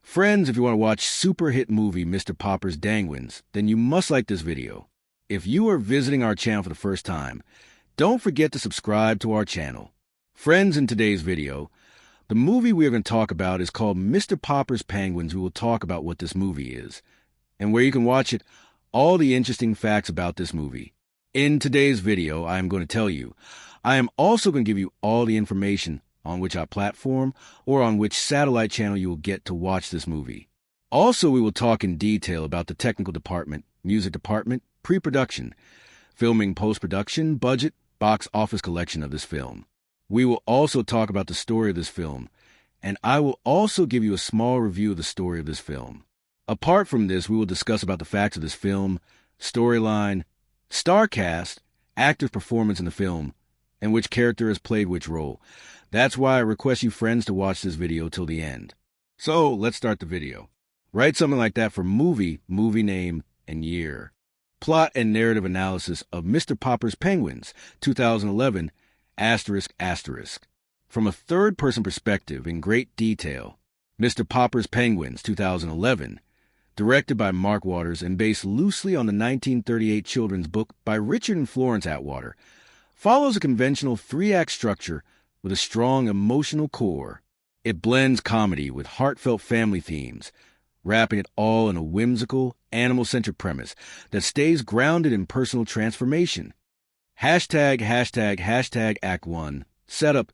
Friends, if you want to watch super hit movie Mr. Popper's Dangwins, then you must like this video. If you are visiting our channel for the first time, don't forget to subscribe to our channel. Friends, in today's video, the movie we are going to talk about is called Mr. Popper's Penguins. We will talk about what this movie is, and where you can watch it, all the interesting facts about this movie. In today's video, I am going to tell you. I am also going to give you all the information on which our platform or on which satellite channel you will get to watch this movie. Also, we will talk in detail about the technical department, music department, pre-production, filming, post-production, budget, box office collection of this film. We will also talk about the story of this film, and I will also give you a small review of the story of this film. Apart from this, we will discuss about the facts of this film, storyline, star cast, actor's performance in the film, and which character has played which role. That's why I request you friends to watch this video till the end. So, let's start the video. Write something like that for movie name, and year. Plot and narrative analysis of Mr. Popper's Penguins, 2011, ***. From a third-person perspective in great detail. Mr. Popper's Penguins, 2011, directed by Mark Waters and based loosely on the 1938 children's book by Richard and Florence Atwater, follows a conventional three-act structure with a strong emotional core. It blends comedy with heartfelt family themes, wrapping it all in a whimsical, animal-centric premise that stays grounded in personal transformation. #Act 1, setup,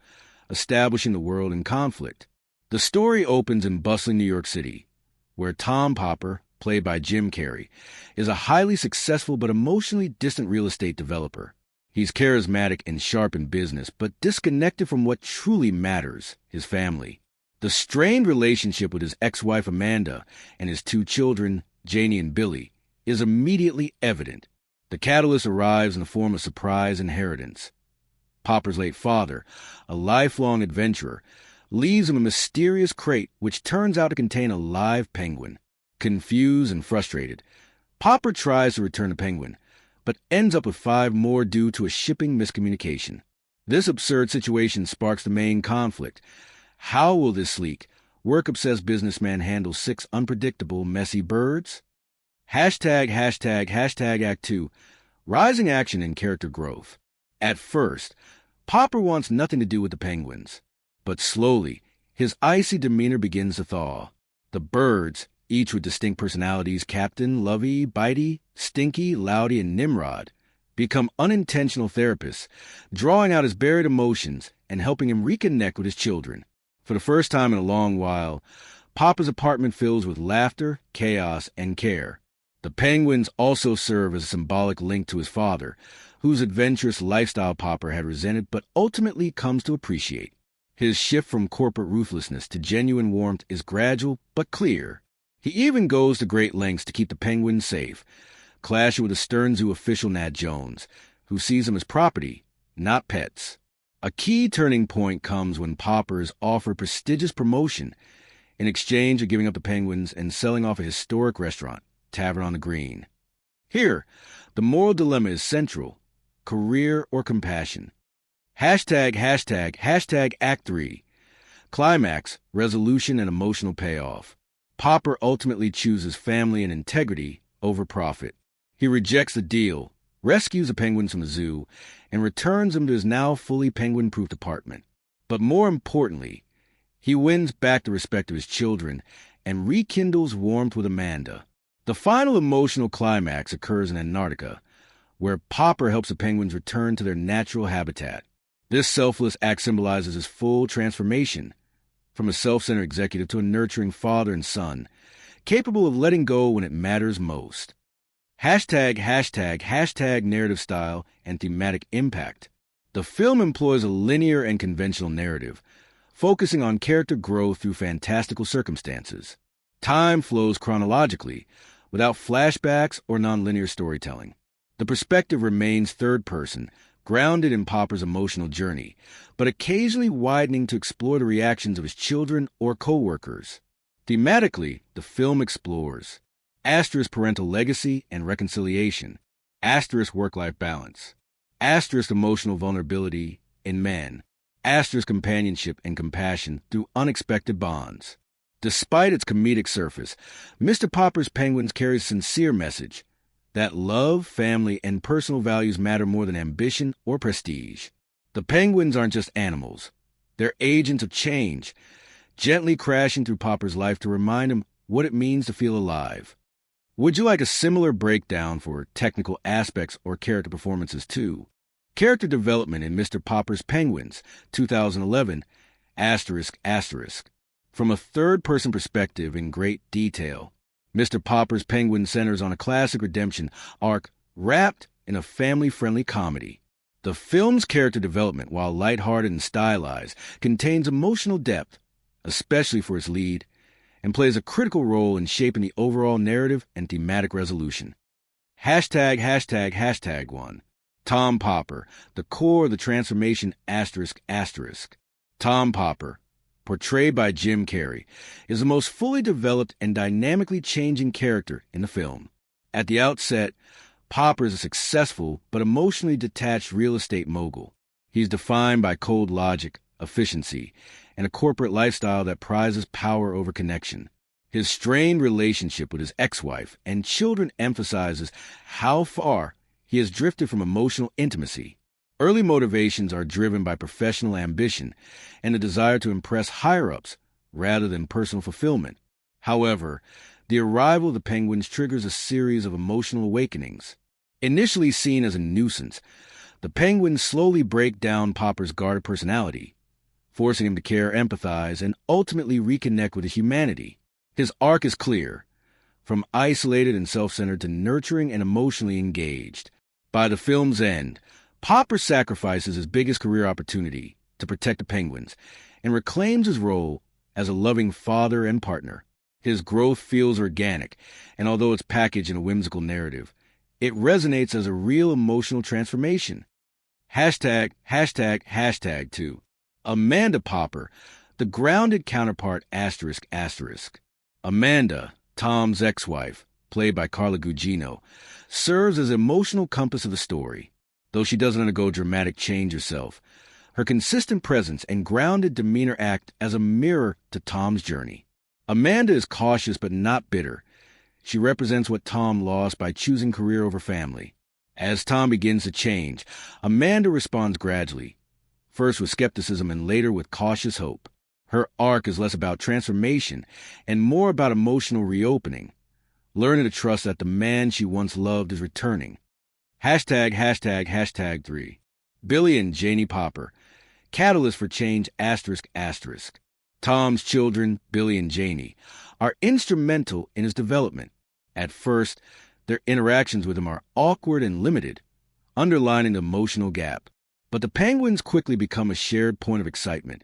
establishing the world in conflict. The story opens in bustling New York City, where Tom Popper, played by Jim Carrey, is a highly successful but emotionally distant real estate developer. He's charismatic and sharp in business, but disconnected from what truly matters, his family. The strained relationship with his ex-wife Amanda and his two children, Janie and Billy, is immediately evident. The catalyst arrives in the form of surprise inheritance. Popper's late father, a lifelong adventurer, leaves him a mysterious crate which turns out to contain a live penguin. Confused and frustrated, Popper tries to return the penguin, but ends up with 5 more due to a shipping miscommunication. This absurd situation sparks the main conflict. How will this sleek, work-obsessed businessman handle 6 unpredictable, messy birds? Hashtag Act 2, rising action and character growth. At first, Popper wants nothing to do with the penguins, but slowly, his icy demeanor begins to thaw. The birds, each with distinct personalities, Captain, Lovey, Bitey, Stinky, Loudy, and Nimrod, become unintentional therapists, drawing out his buried emotions and helping him reconnect with his children. For the first time in a long while, Popper's apartment fills with laughter, chaos, and care. The penguins also serve as a symbolic link to his father, whose adventurous lifestyle Popper had resented but ultimately comes to appreciate. His shift from corporate ruthlessness to genuine warmth is gradual but clear. He even goes to great lengths to keep the penguins safe, clashing with a stern zoo official Nat Jones, who sees them as property, not pets. A key turning point comes when Popper is offered prestigious promotion in exchange for giving up the penguins and selling off a historic restaurant, Tavern on the Green. Here, the moral dilemma is central: career or compassion. Hashtag Act 3. Climax, resolution, and emotional payoff. Popper ultimately chooses family and integrity over profit. He rejects the deal, rescues the penguins from the zoo, and returns them to his now fully penguin-proofed apartment. But more importantly, he wins back the respect of his children and rekindles warmth with Amanda. The final emotional climax occurs in Antarctica, where Popper helps the penguins return to their natural habitat. This selfless act symbolizes his full transformation, from a self-centered executive to a nurturing father and son, capable of letting go when it matters most. Hashtag narrative style and thematic impact. The film employs a linear and conventional narrative, focusing on character growth through fantastical circumstances. Time flows chronologically, without flashbacks or nonlinear storytelling. The perspective remains third-person, grounded in Popper's emotional journey, but occasionally widening to explore the reactions of his children or co-workers. Thematically, the film explores asterisk parental legacy and reconciliation, asterisk work-life balance, asterisk emotional vulnerability in men, asterisk companionship and compassion through unexpected bonds. Despite its comedic surface, Mr. Popper's Penguins carries a sincere message that love, family, and personal values matter more than ambition or prestige. The penguins aren't just animals. They're agents of change, gently crashing through Popper's life to remind him what it means to feel alive. Would you like a similar breakdown for technical aspects or character performances too? Character development in Mr. Popper's Penguins, 2011, asterisk. From a third-person perspective in great detail, Mr. Popper's Penguin centers on a classic redemption arc wrapped in a family-friendly comedy. The film's character development, while lighthearted and stylized, contains emotional depth, especially for its lead, and plays a critical role in shaping the overall narrative and thematic resolution. Hashtag 1. Tom Popper, the core of the transformation asterisk. Tom Popper, portrayed by Jim Carrey, is the most fully developed and dynamically changing character in the film. At the outset, Popper is a successful but emotionally detached real estate mogul. He's defined by cold logic, efficiency, and a corporate lifestyle that prizes power over connection. His strained relationship with his ex-wife and children emphasizes how far he has drifted from emotional intimacy. Early motivations are driven by professional ambition and a desire to impress higher-ups rather than personal fulfillment. However, the arrival of the penguins triggers a series of emotional awakenings. Initially seen as a nuisance, the penguins slowly break down Popper's guarded personality, forcing him to care, empathize, and ultimately reconnect with his humanity. His arc is clear, from isolated and self-centered to nurturing and emotionally engaged. By the film's end, Popper sacrifices his biggest career opportunity to protect the penguins and reclaims his role as a loving father and partner. His growth feels organic, and although it's packaged in a whimsical narrative, it resonates as a real emotional transformation. Hashtag, hashtag, hashtag 2. Amanda Popper, the grounded counterpart asterisk asterisk. Amanda, Tom's ex-wife, played by Carla Gugino, serves as an emotional compass of the story. Though she doesn't undergo dramatic change herself, her consistent presence and grounded demeanor act as a mirror to Tom's journey. Amanda is cautious but not bitter. She represents what Tom lost by choosing career over family. As Tom begins to change, Amanda responds gradually, first with skepticism and later with cautious hope. Her arc is less about transformation and more about emotional reopening, learning to trust that the man she once loved is returning. Hashtag, hashtag, hashtag 3. Billy and Janie Popper, catalyst for change asterisk asterisk. Tom's children, Billy and Janie, are instrumental in his development. At first, their interactions with him are awkward and limited, underlining the emotional gap. But the Penguins quickly become a shared point of excitement,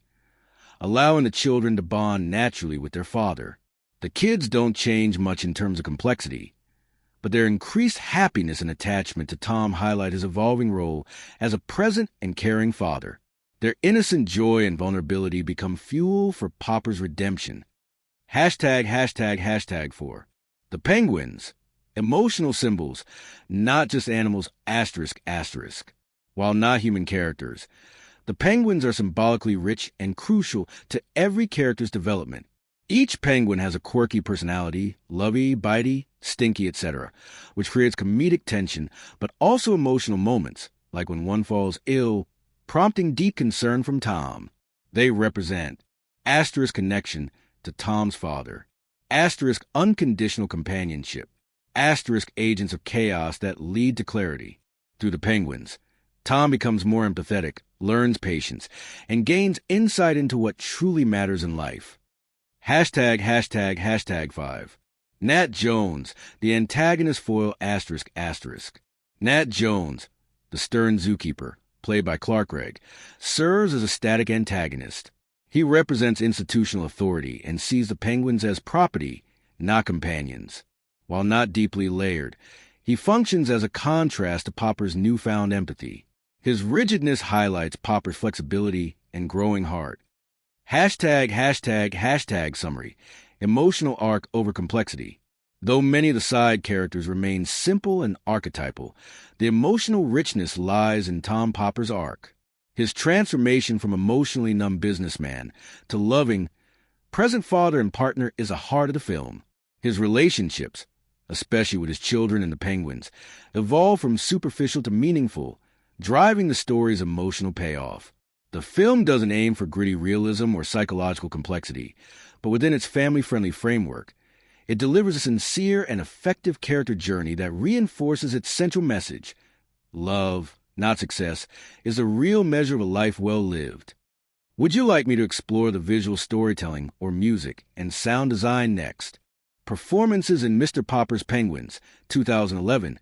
allowing the children to bond naturally with their father. The kids don't change much in terms of complexity, but their increased happiness and attachment to Tom highlight his evolving role as a present and caring father. Their innocent joy and vulnerability become fuel for Popper's redemption. Hashtag, hashtag, hashtag 4. The Penguins, emotional symbols, not just animals asterisk asterisk. While not human characters, the Penguins are symbolically rich and crucial to every character's development. Each penguin has a quirky personality, lovey, bitey, stinky, etc., which creates comedic tension, but also emotional moments, like when one falls ill, prompting deep concern from Tom. They represent asterisk connection to Tom's father, asterisk unconditional companionship, asterisk agents of chaos that lead to clarity. Through the Penguins, Tom becomes more empathetic, learns patience, and gains insight into what truly matters in life. Hashtag, hashtag, hashtag 5. Nat Jones, the antagonist foil asterisk asterisk. Nat Jones, the stern zookeeper, played by Clark Gregg, serves as a static antagonist. He represents institutional authority and sees the Penguins as property, not companions. While not deeply layered, he functions as a contrast to Popper's newfound empathy. His rigidness highlights Popper's flexibility and growing heart. Hashtag, hashtag, hashtag summary. Emotional arc over complexity. Though many of the side characters remain simple and archetypal, the emotional richness lies in Tom Popper's arc. His transformation from emotionally numb businessman to loving, present father and partner is the heart of the film. His relationships, especially with his children and the Penguins, evolve from superficial to meaningful, driving the story's emotional payoff. The film doesn't aim for gritty realism or psychological complexity, but within its family-friendly framework, it delivers a sincere and effective character journey that reinforces its central message. Love, not success, is a real measure of a life well lived. Would you like me to explore the visual storytelling or music and sound design next? Performances in Mr. Popper's Penguins, 2011,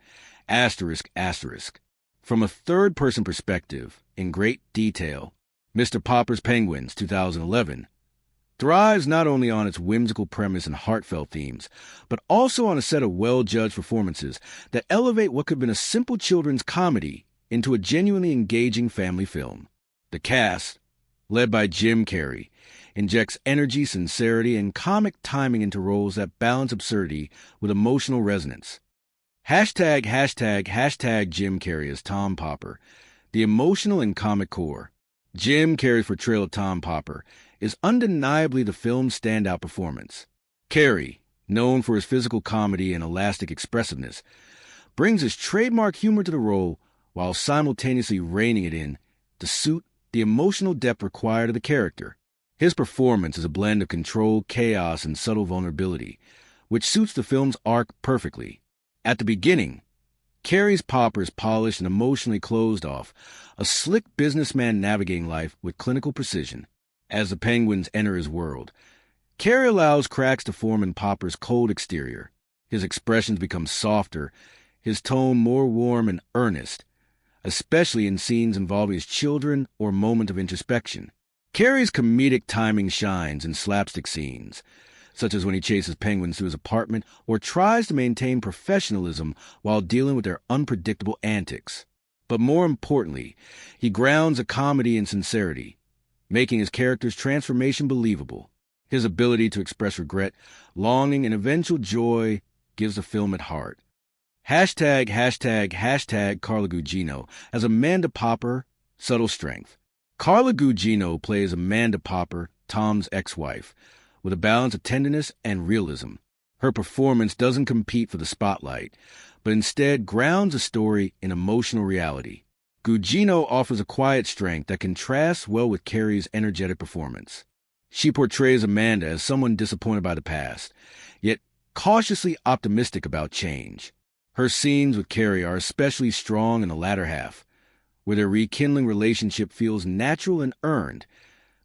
asterisk asterisk. From a third-person perspective, in great detail, Mr. Popper's Penguins, 2011, thrives not only on its whimsical premise and heartfelt themes, but also on a set of well-judged performances that elevate what could have been a simple children's comedy into a genuinely engaging family film. The cast, led by Jim Carrey, injects energy, sincerity, and comic timing into roles that balance absurdity with emotional resonance. Hashtag, hashtag, hashtag Jim Carrey as Tom Popper, the emotional and comic core. Jim Carrey's portrayal of Tom Popper is undeniably the film's standout performance. Carrey, known for his physical comedy and elastic expressiveness, brings his trademark humor to the role while simultaneously reining it in to suit the emotional depth required of the character. His performance is a blend of controlled chaos and subtle vulnerability, which suits the film's arc perfectly. At the beginning, Carrey's Popper is polished and emotionally closed off, a slick businessman navigating life with clinical precision. As the Penguins enter his world, Carrey allows cracks to form in Popper's cold exterior. His expressions become softer, his tone more warm and earnest, especially in scenes involving his children or moments of introspection. Carrey's comedic timing shines in slapstick scenes, such as when he chases penguins through his apartment or tries to maintain professionalism while dealing with their unpredictable antics. But more importantly, he grounds a comedy in sincerity, making his character's transformation believable. His ability to express regret, longing, and eventual joy gives the film its heart. Hashtag Carla Gugino as Amanda Popper, subtle strength. Carla Gugino plays Amanda Popper, Tom's ex-wife, with a balance of tenderness and realism. Her performance doesn't compete for the spotlight, but instead grounds the story in emotional reality. Gugino offers a quiet strength that contrasts well with Carrey's energetic performance. She portrays Amanda as someone disappointed by the past, yet cautiously optimistic about change. Her scenes with Carrey are especially strong in the latter half, where their rekindling relationship feels natural and earned,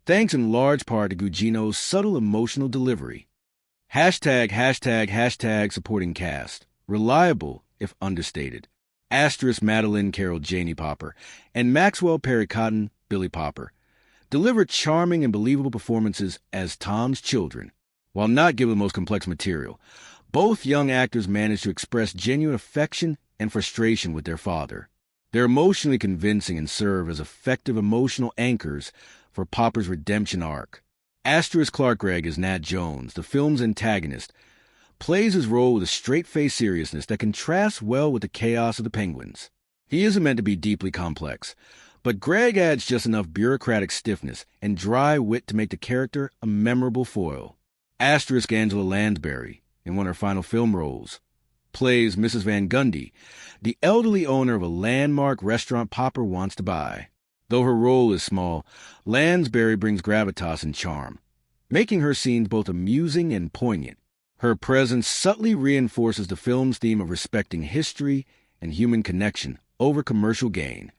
thanks in large part to Gugino's subtle emotional delivery. Hashtag supporting cast. Reliable, if understated. Madeline Carroll Janey Popper, and Maxwell Perry Cotton Billy Popper delivered charming and believable performances as Tom's children. While not given the most complex material, both young actors managed to express genuine affection and frustration with their father. They're emotionally convincing and serve as effective emotional anchors for Popper's redemption arc. Clark Gregg as Nat Jones, the film's antagonist, plays his role with a straight-faced seriousness that contrasts well with the chaos of the Penguins. He isn't meant to be deeply complex, but Gregg adds just enough bureaucratic stiffness and dry wit to make the character a memorable foil. Angela Lansbury, in one of her final film roles, plays Mrs. Van Gundy, the elderly owner of a landmark restaurant Popper wants to buy. Though her role is small, Lansbury brings gravitas and charm, making her scenes both amusing and poignant. Her presence subtly reinforces the film's theme of respecting history and human connection over commercial gain.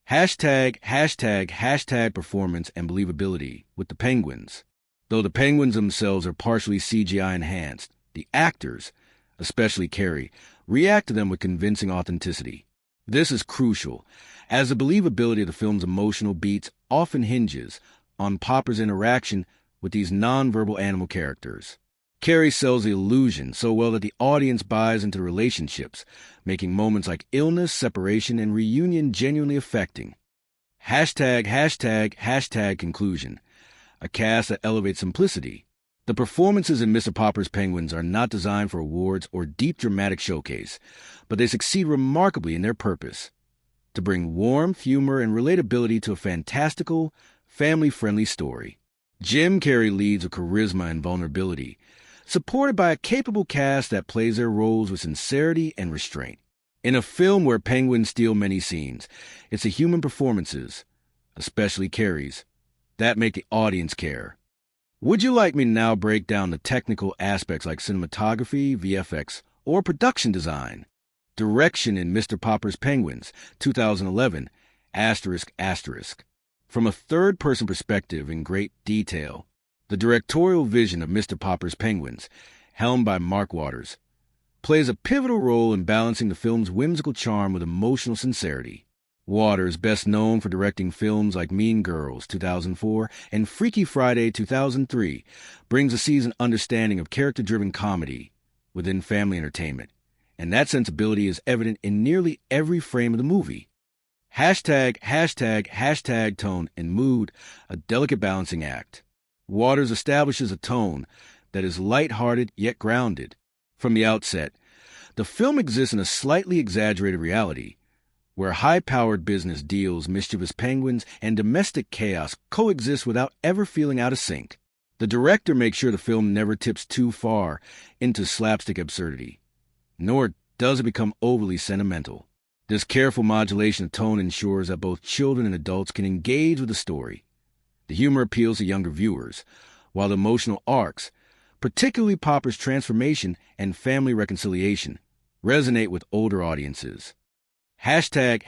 Hashtag performance and believability with the Penguins. Though the Penguins themselves are partially CGI enhanced, the actors, especially Carrey, react to them with convincing authenticity. This is crucial, as the believability of the film's emotional beats often hinges on Popper's interaction with these nonverbal animal characters. Carrey sells the illusion so well that the audience buys into the relationships, making moments like illness, separation, and reunion genuinely affecting. Hashtag conclusion. A cast that elevates simplicity. The performances in Mr. Popper's Penguins are not designed for awards or deep dramatic showcase, but they succeed remarkably in their purpose: to bring warmth, humor, and relatability to a fantastical, family-friendly story. Jim Carrey leads with charisma and vulnerability, supported by a capable cast that plays their roles with sincerity and restraint. In a film where penguins steal many scenes, it's the human performances, especially Carrey's, that make the audience care. Would you like me to now break down the technical aspects like cinematography, VFX, or production design? Direction in Mr. Popper's Penguins, 2011, ***. From a third-person perspective in great detail, the directorial vision of Mr. Popper's Penguins, helmed by Mark Waters, plays a pivotal role in balancing the film's whimsical charm with emotional sincerity. Waters, best known for directing films like Mean Girls, 2004, and Freaky Friday, 2003, brings a seasoned understanding of character-driven comedy within family entertainment, and that sensibility is evident in nearly every frame of the movie. Hashtag tone and mood, a delicate balancing act. Waters establishes a tone that is lighthearted yet grounded. From the outset, the film exists in a slightly exaggerated reality, where high-powered business deals, mischievous penguins, and domestic chaos coexist without ever feeling out of sync. The director makes sure the film never tips too far into slapstick absurdity, nor does it become overly sentimental. This careful modulation of tone ensures that both children and adults can engage with the story. The humor appeals to younger viewers, while the emotional arcs, particularly Popper's transformation and family reconciliation, resonate with older audiences. Hashtag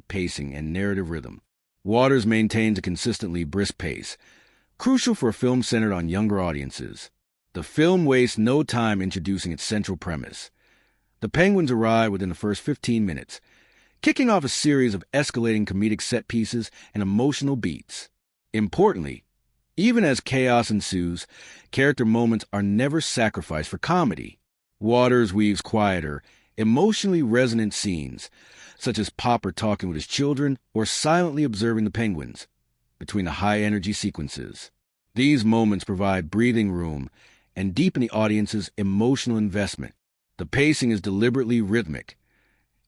pacing and narrative rhythm. Waters maintains a consistently brisk pace, crucial for a film centered on younger audiences. The film wastes no time introducing its central premise. The Penguins arrive within the first 15 minutes, kicking off a series of escalating comedic set pieces and emotional beats. Importantly, even as chaos ensues, character moments are never sacrificed for comedy. Waters weaves quieter, emotionally resonant scenes, such as Popper talking with his children or silently observing the penguins, between the high-energy sequences. These moments provide breathing room and deepen the audience's emotional investment. The pacing is deliberately rhythmic.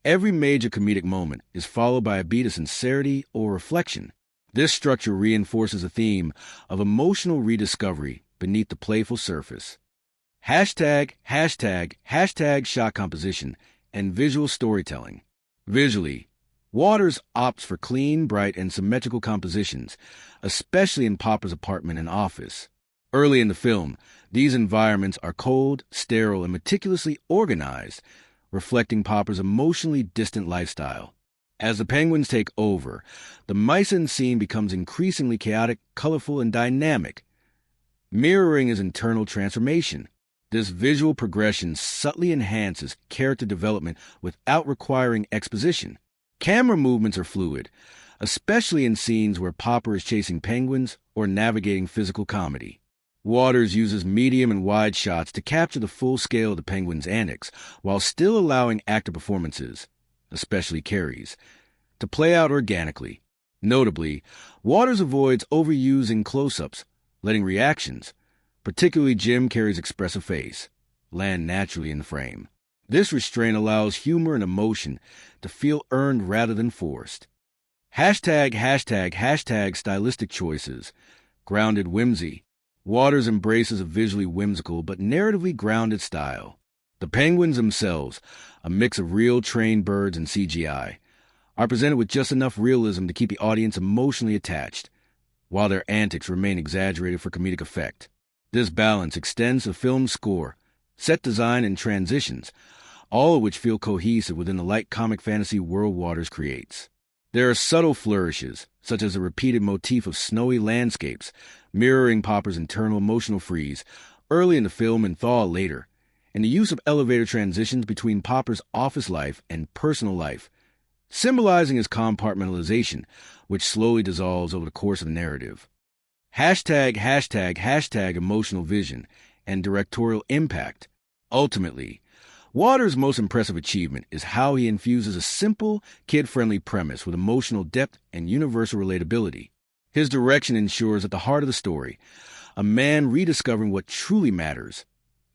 Every major comedic moment is followed by a beat of sincerity or reflection. This structure reinforces a theme of emotional rediscovery beneath the playful surface. Hashtag shot composition and visual storytelling. Visually, Waters opts for clean, bright, and symmetrical compositions, especially in Popper's apartment and office. Early in the film, these environments are cold, sterile, and meticulously organized, reflecting Popper's emotionally distant lifestyle. As the penguins take over, the Meissen scene becomes increasingly chaotic, colorful, and dynamic, mirroring his internal transformation. This visual progression subtly enhances character development without requiring exposition. Camera movements are fluid, especially in scenes where Popper is chasing penguins or navigating physical comedy. Waters uses medium and wide shots to capture the full scale of the penguins' antics, while still allowing actor performances, especially Carrey's, to play out organically. Notably, Waters avoids overusing close-ups, letting reactions, particularly Jim Carrey's expressive face, land naturally in the frame. This restraint allows humor and emotion to feel earned rather than forced. Hashtag stylistic choices. Grounded whimsy. Waters embraces a visually whimsical but narratively grounded style. The penguins themselves, a mix of real trained birds and CGI, are presented with just enough realism to keep the audience emotionally attached, while their antics remain exaggerated for comedic effect. This balance extends the film's score, set design, and transitions, all of which feel cohesive within the light comic fantasy world Waters creates. There are subtle flourishes, such as the repeated motif of snowy landscapes, mirroring Popper's internal emotional freeze early in the film and thaw later, and the use of elevator transitions between Popper's office life and personal life, symbolizing his compartmentalization, which slowly dissolves over the course of the narrative. Hashtag emotional vision and directorial impact. Ultimately, Waters' most impressive achievement is how he infuses a simple, kid-friendly premise with emotional depth and universal relatability. His direction ensures at the heart of the story, a man rediscovering what truly matters,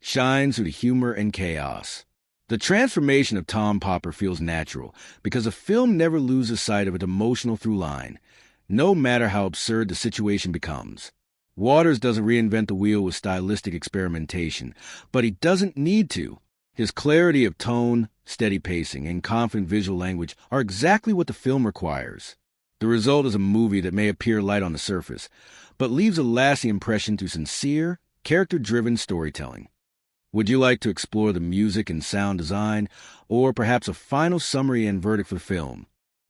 shines through the humor and chaos. The transformation of Tom Popper feels natural because the film never loses sight of its emotional through line, no matter how absurd the situation becomes. Waters doesn't reinvent the wheel with stylistic experimentation, but he doesn't need to. His clarity of tone, steady pacing, and confident visual language are exactly what the film requires. The result is a movie that may appear light on the surface, but leaves a lasting impression through sincere, character-driven storytelling. Would you like to explore the music and sound design, or perhaps a final summary and verdict for the film?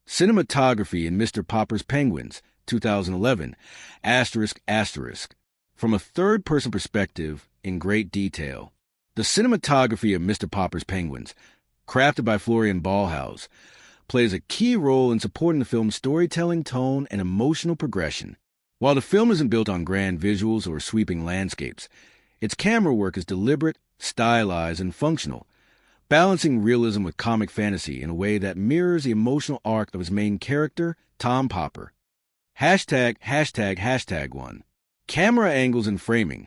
Cinematography in Mr. Popper's Penguins, 2011, ***, from a third-person perspective in great detail. The cinematography of Mr. Popper's Penguins, crafted by Florian Ballhaus, plays a key role in supporting the film's storytelling, tone, and emotional progression. While the film isn't built on grand visuals or sweeping landscapes, its camera work is deliberate, stylized, and functional, balancing realism with comic fantasy in a way that mirrors the emotional arc of his main character, Tom Popper. #1. Camera angles and framing.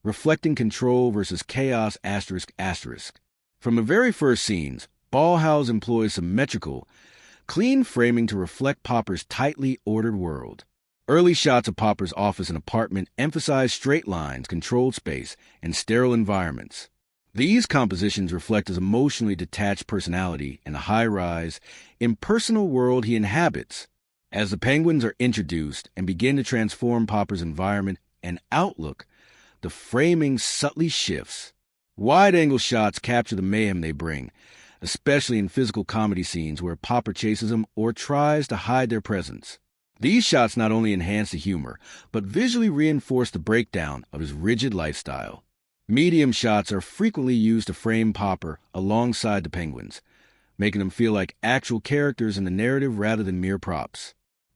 Reflecting control versus chaos ***. From the very first scenes, Ballhaus employs symmetrical, clean framing to reflect Popper's tightly ordered world. Early shots of Popper's office and apartment emphasize straight lines, controlled space, and sterile environments. These compositions reflect his emotionally detached personality and the high-rise, impersonal world he inhabits. As the penguins are introduced and begin to transform Popper's environment and outlook, the framing subtly shifts. Wide-angle shots capture the mayhem they bring, especially in physical comedy scenes where Popper chases them or tries to hide their presence. These shots not only enhance the humor, but visually reinforce the breakdown of his rigid lifestyle. Medium shots are frequently used to frame Popper alongside the penguins, making them feel like actual characters in the narrative rather than mere props.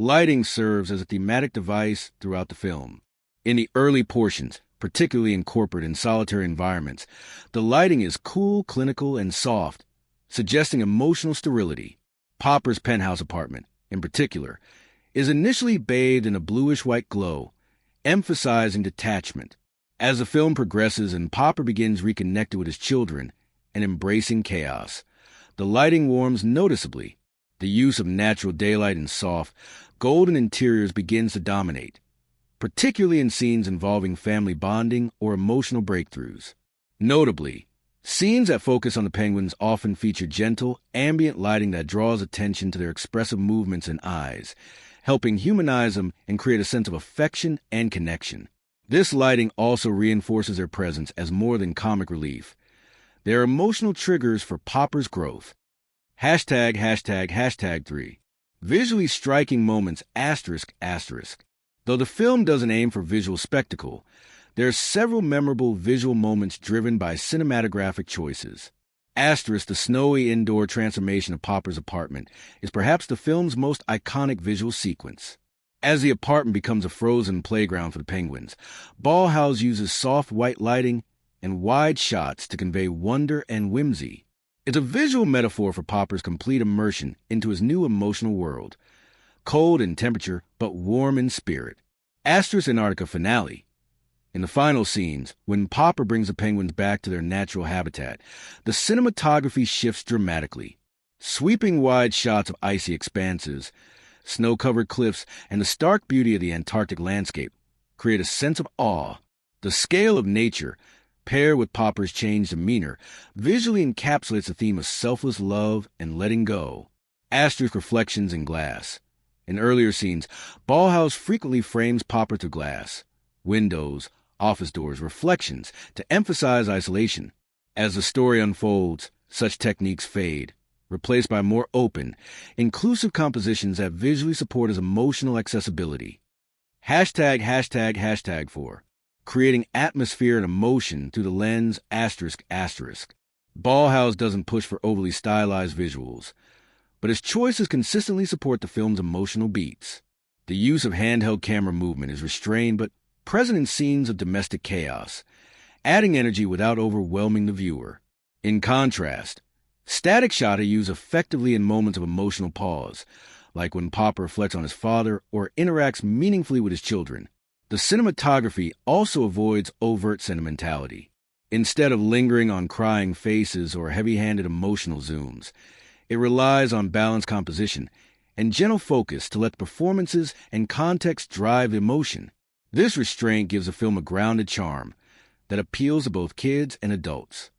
Lighting serves as a thematic device throughout the film. In the early portions, particularly in corporate and solitary environments, the lighting is cool, clinical, and soft, suggesting emotional sterility. Popper's penthouse apartment, in particular, is initially bathed in a bluish-white glow, emphasizing detachment. As the film progresses and Popper begins reconnecting with his children and embracing chaos, the lighting warms noticeably. The use of natural daylight and soft, golden interiors begins to dominate, particularly in scenes involving family bonding or emotional breakthroughs. Notably, scenes that focus on the penguins often feature gentle, ambient lighting that draws attention to their expressive movements and eyes, helping humanize them and create a sense of affection and connection. This lighting also reinforces their presence as more than comic relief. They are emotional triggers for Popper's growth. ###3. Visually striking moments ****. Though the film doesn't aim for visual spectacle, there are several memorable visual moments driven by cinematographic choices. ***, the snowy indoor transformation of Popper's apartment is perhaps the film's most iconic visual sequence. As the apartment becomes a frozen playground for the penguins, Ballhaus uses soft white lighting and wide shots to convey wonder and whimsy. It's a visual metaphor for Popper's complete immersion into his new emotional world, cold in temperature but warm in spirit. *** Antarctica finale. In the final scenes, when Popper brings the penguins back to their natural habitat, the cinematography shifts dramatically. Sweeping wide shots of icy expanses, snow-covered cliffs, and the stark beauty of the Antarctic landscape create a sense of awe. The scale of nature, paired with Popper's changed demeanor, visually encapsulates the theme of selfless love and letting go. *** Reflections in glass. In earlier scenes, Ballhaus frequently frames Popper to glass, windows, office doors, reflections, to emphasize isolation. As the story unfolds, such techniques fade, replaced by more open, inclusive compositions that visually support his emotional accessibility. ###4. Creating atmosphere and emotion through the lens ****. Ballhaus doesn't push for overly stylized visuals, but his choices consistently support the film's emotional beats. The use of handheld camera movement is restrained but present in scenes of domestic chaos, adding energy without overwhelming the viewer. In contrast, static shots are used effectively in moments of emotional pause, like when Popper reflects on his father or interacts meaningfully with his children. The cinematography also avoids overt sentimentality. Instead of lingering on crying faces or heavy-handed emotional zooms, it relies on balanced composition and gentle focus to let the performances and context drive emotion. This restraint gives the film a grounded charm that appeals to both kids and adults.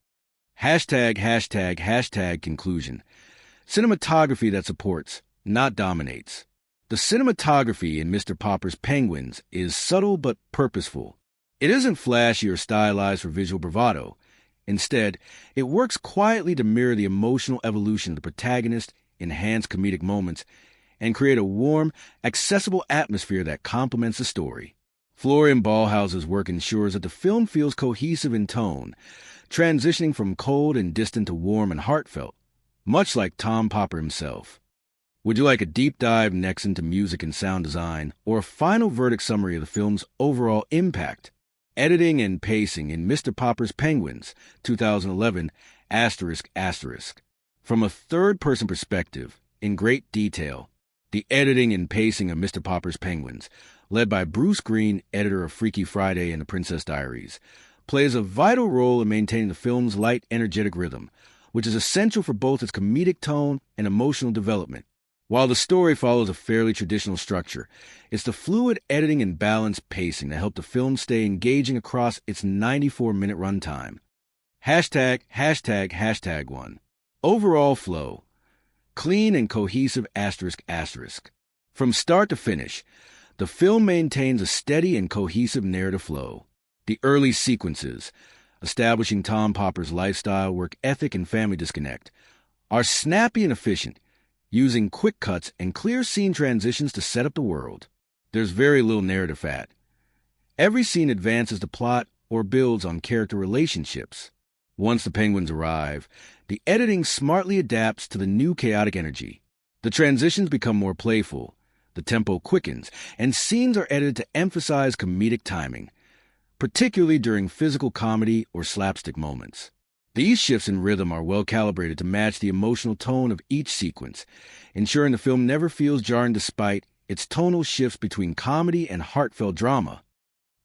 ###. Conclusion. Cinematography that supports, not dominates. The cinematography in Mr. Popper's Penguins is subtle but purposeful. It isn't flashy or stylized for visual bravado. Instead, it works quietly to mirror the emotional evolution of the protagonist, enhance comedic moments, and create a warm, accessible atmosphere that complements the story. Florian Ballhaus's work ensures that the film feels cohesive in tone, transitioning from cold and distant to warm and heartfelt, much like Tom Popper himself. Would you like a deep dive next into music and sound design, or a final verdict summary of the film's overall impact? Editing and pacing in Mr. Popper's Penguins, 2011, ***. From a third-person perspective, in great detail, the editing and pacing of Mr. Popper's Penguins, led by Bruce Green, editor of Freaky Friday and The Princess Diaries, plays a vital role in maintaining the film's light, energetic rhythm, which is essential for both its comedic tone and emotional development. While the story follows a fairly traditional structure, it's the fluid editing and balanced pacing that help the film stay engaging across its 94-minute runtime. ###1. Overall flow. Clean and cohesive ***. From start to finish, the film maintains a steady and cohesive narrative flow. The early sequences, establishing Tom Popper's lifestyle, work ethic, and family disconnect, are snappy and efficient, using quick cuts and clear scene transitions to set up the world. There's very little narrative fat. Every scene advances the plot or builds on character relationships. Once the penguins arrive, the editing smartly adapts to the new chaotic energy. The transitions become more playful, the tempo quickens, and scenes are edited to emphasize comedic timing, particularly during physical comedy or slapstick moments. These shifts in rhythm are well calibrated to match the emotional tone of each sequence, ensuring the film never feels jarring despite its tonal shifts between comedy and heartfelt drama.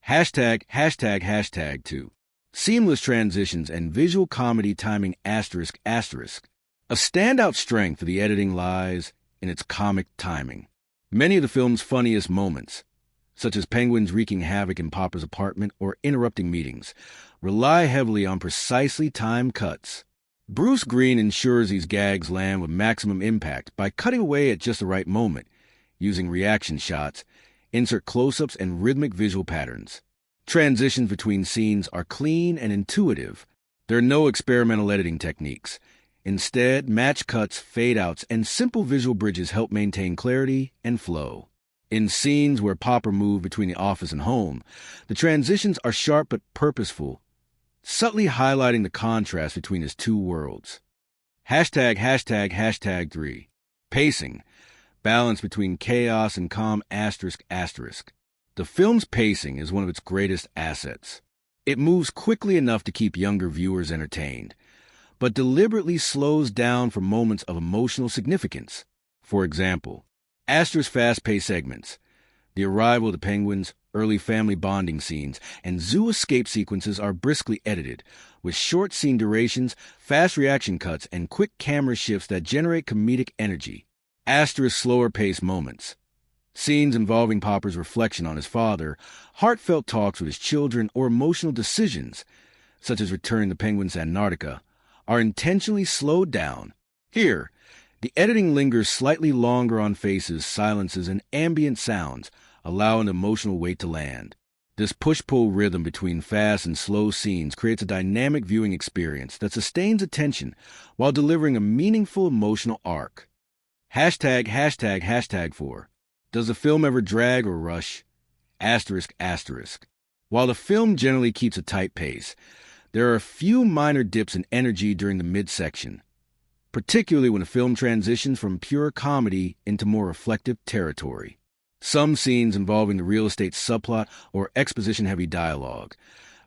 #####. 2. Seamless transitions and visual comedy timing ****. A standout strength for the editing lies in its comic timing. Many of the film's funniest moments, such as penguins wreaking havoc in Popper's apartment or interrupting meetings, rely heavily on precisely timed cuts. Bruce Green ensures these gags land with maximum impact by cutting away at just the right moment, using reaction shots, insert close-ups, and rhythmic visual patterns. Transitions between scenes are clean and intuitive. There are no experimental editing techniques. Instead, match cuts, fade-outs, and simple visual bridges help maintain clarity and flow. In scenes where Popper moves between the office and home, the transitions are sharp but purposeful, subtly highlighting the contrast between his two worlds. ####3. Pacing. Balance between chaos and calm *****. The film's pacing is one of its greatest assets. It moves quickly enough to keep younger viewers entertained, but deliberately slows down for moments of emotional significance. For example, Astor's fast-paced segments, the arrival of the penguins, early family bonding scenes, and zoo escape sequences are briskly edited, with short scene durations, fast reaction cuts, and quick camera shifts that generate comedic energy. Astor's slower-paced moments, scenes involving Popper's reflection on his father, heartfelt talks with his children, or emotional decisions, such as returning the penguins to Antarctica, are intentionally slowed down. Here, the editing lingers slightly longer on faces, silences, and ambient sounds, allowing emotional weight to land. This push-pull rhythm between fast and slow scenes creates a dynamic viewing experience that sustains attention while delivering a meaningful emotional arc. ####4. Does the film ever drag or rush? ****. While the film generally keeps a tight pace, there are a few minor dips in energy during the midsection, particularly when the film transitions from pure comedy into more reflective territory. Some scenes involving the real estate subplot or exposition-heavy dialogue,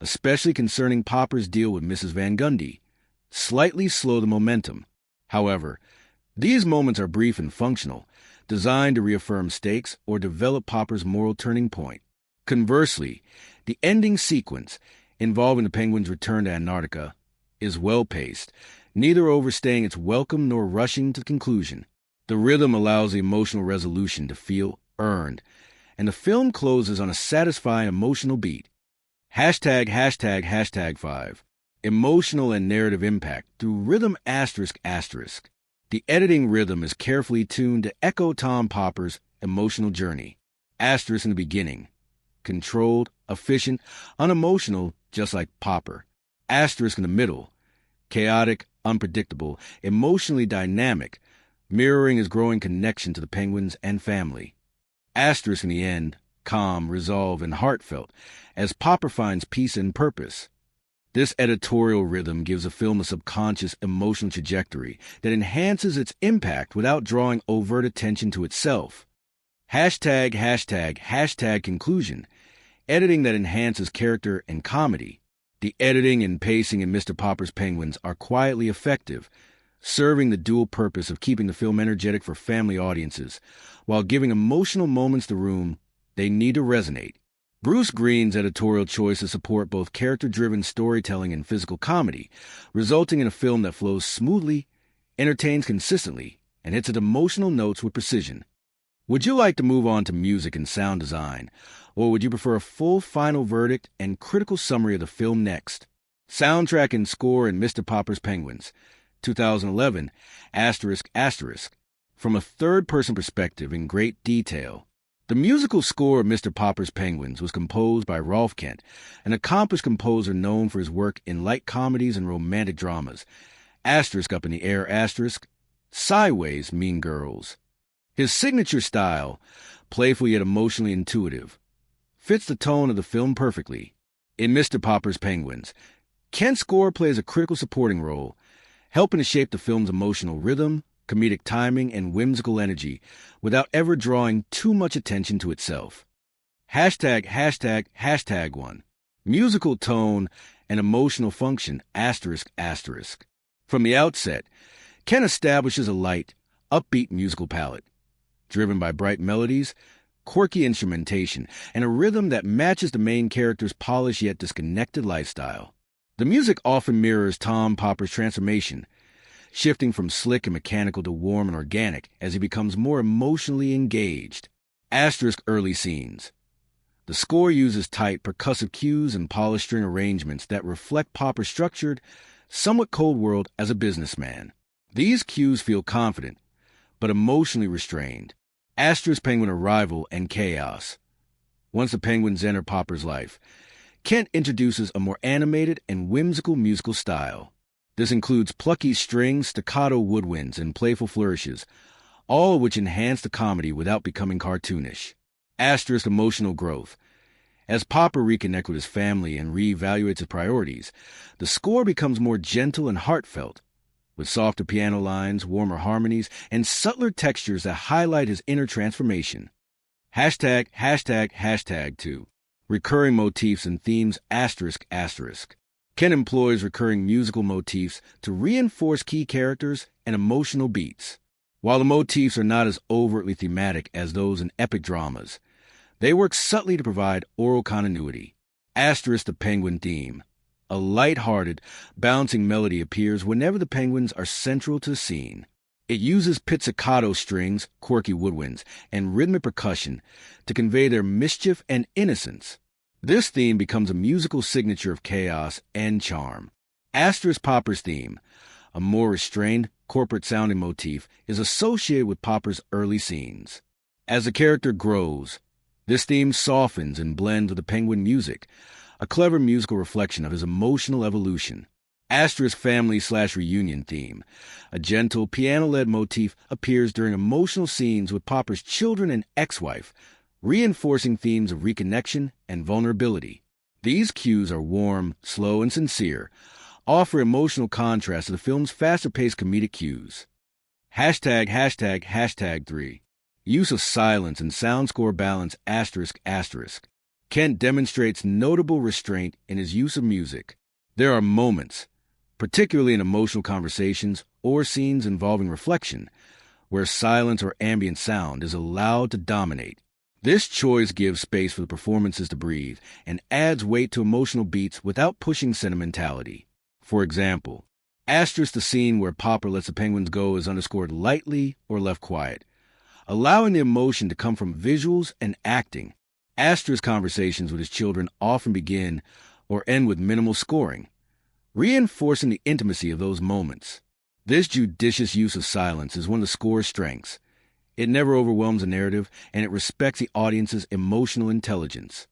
especially concerning Popper's deal with Mrs. Van Gundy, slightly slow the momentum. However, these moments are brief and functional, designed to reaffirm stakes or develop Popper's moral turning point. Conversely, the ending sequence, involving the penguins' return to Antarctica, is well-paced, neither overstaying its welcome nor rushing to conclusion. The rhythm allows the emotional resolution to feel earned, and the film closes on a satisfying emotional beat. ####5. Emotional and narrative impact through rhythm *****. The editing rhythm is carefully tuned to echo Tom Popper's emotional journey. Asterisk in the beginning, controlled, efficient, unemotional, just like Popper. Asterisk in the middle, chaotic, unpredictable, emotionally dynamic, mirroring his growing connection to the penguins and family. Asterisk in the end, calm, resolved, and heartfelt, as Popper finds peace and purpose. This editorial rhythm gives a film a subconscious emotional trajectory that enhances its impact without drawing overt attention to itself. ###conclusion. Editing that enhances character and comedy. The editing and pacing in Mr. Popper's Penguins are quietly effective, serving the dual purpose of keeping the film energetic for family audiences, while giving emotional moments the room they need to resonate. Bruce Green's editorial choices support both character-driven storytelling and physical comedy, resulting in a film that flows smoothly, entertains consistently, and hits at emotional notes with precision. Would you like to move on to music and sound design, or would you prefer a full final verdict and critical summary of the film next? Soundtrack and score in Mr. Popper's Penguins, 2011, ****, from a third-person perspective in great detail. The musical score of Mr. Popper's Penguins was composed by Rolf Kent, an accomplished composer known for his work in light comedies and romantic dramas. ***, Up in the Air, ***, Sideways, Mean Girls. His signature style, playful yet emotionally intuitive, fits the tone of the film perfectly. In Mr. Popper's Penguins, Kent's score plays a critical supporting role, helping to shape the film's emotional rhythm, comedic timing, and whimsical energy without ever drawing too much attention to itself. ####1. Musical tone and emotional function, ****. From the outset, Kent establishes a light, upbeat musical palette, driven by bright melodies, quirky instrumentation, and a rhythm that matches the main character's polished yet disconnected lifestyle. The music often mirrors Tom Popper's transformation, shifting from slick and mechanical to warm and organic as he becomes more emotionally engaged. Early scenes. The score uses tight percussive cues and polished string arrangements that reflect Popper's structured, somewhat cold world as a businessman. These cues feel confident, but emotionally restrained. Penguin arrival and chaos. Once the Penguins enter Popper's life, Kent introduces a more animated and whimsical musical style. This includes plucky strings, staccato woodwinds, and playful flourishes, all of which enhance the comedy without becoming cartoonish. Emotional growth. As Popper reconnects with his family and reevaluates his priorities, the score becomes more gentle and heartfelt, with softer piano lines, warmer harmonies, and subtler textures that highlight his inner transformation. ###2. Recurring motifs and themes, ****. Ken employs recurring musical motifs to reinforce key characters and emotional beats. While the motifs are not as overtly thematic as those in epic dramas, they work subtly to provide oral continuity. The Penguin theme. A lighthearted, bouncing melody appears whenever the penguins are central to the scene. It uses pizzicato strings, quirky woodwinds, and rhythmic percussion to convey their mischief and innocence. This theme becomes a musical signature of chaos and charm. Popper's theme, a more restrained, corporate-sounding motif, is associated with Popper's early scenes. As the character grows, this theme softens and blends with the penguin music, a clever musical reflection of his emotional evolution. Family/reunion theme. A gentle, piano-led motif appears during emotional scenes with Popper's children and ex-wife, reinforcing themes of reconnection and vulnerability. These cues are warm, slow, and sincere, offer emotional contrast to the film's faster-paced comedic cues. ###3. Use of silence and sound score balance, ****. Kent demonstrates notable restraint in his use of music. There are moments, particularly in emotional conversations or scenes involving reflection, where silence or ambient sound is allowed to dominate. This choice gives space for the performances to breathe and adds weight to emotional beats without pushing sentimentality. For example, the scene where Popper lets the penguins go is underscored lightly or left quiet, allowing the emotion to come from visuals and acting. Conversations with his children often begin or end with minimal scoring, reinforcing the intimacy of those moments. This judicious use of silence is one of the score's strengths. It never overwhelms the narrative, and it respects the audience's emotional intelligence.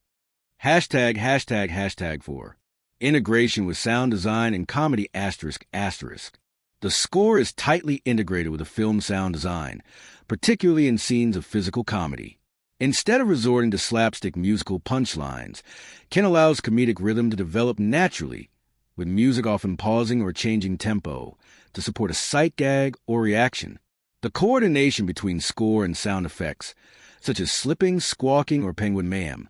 ###4. Integration with sound design and comedy, ****. The score is tightly integrated with the film's sound design, particularly in scenes of physical comedy. Instead of resorting to slapstick musical punchlines, Ken allows comedic rhythm to develop naturally, with music often pausing or changing tempo to support a sight gag or reaction. The coordination between score and sound effects, such as slipping, squawking, or penguin mayhem,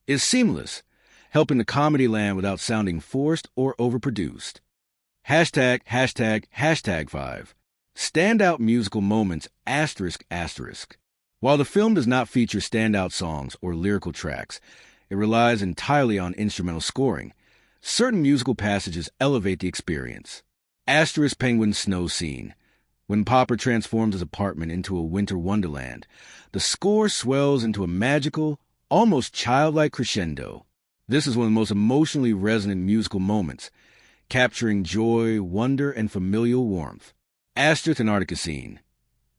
is seamless, helping the comedy land without sounding forced or overproduced. ###5. Standout musical moments, ****. While the film does not feature standout songs or lyrical tracks, it relies entirely on instrumental scoring. Certain musical passages elevate the experience. Penguin snow scene. When Popper transforms his apartment into a winter wonderland, the score swells into a magical, almost childlike crescendo. This is one of the most emotionally resonant musical moments, capturing joy, wonder, and familial warmth. Antarctica scene.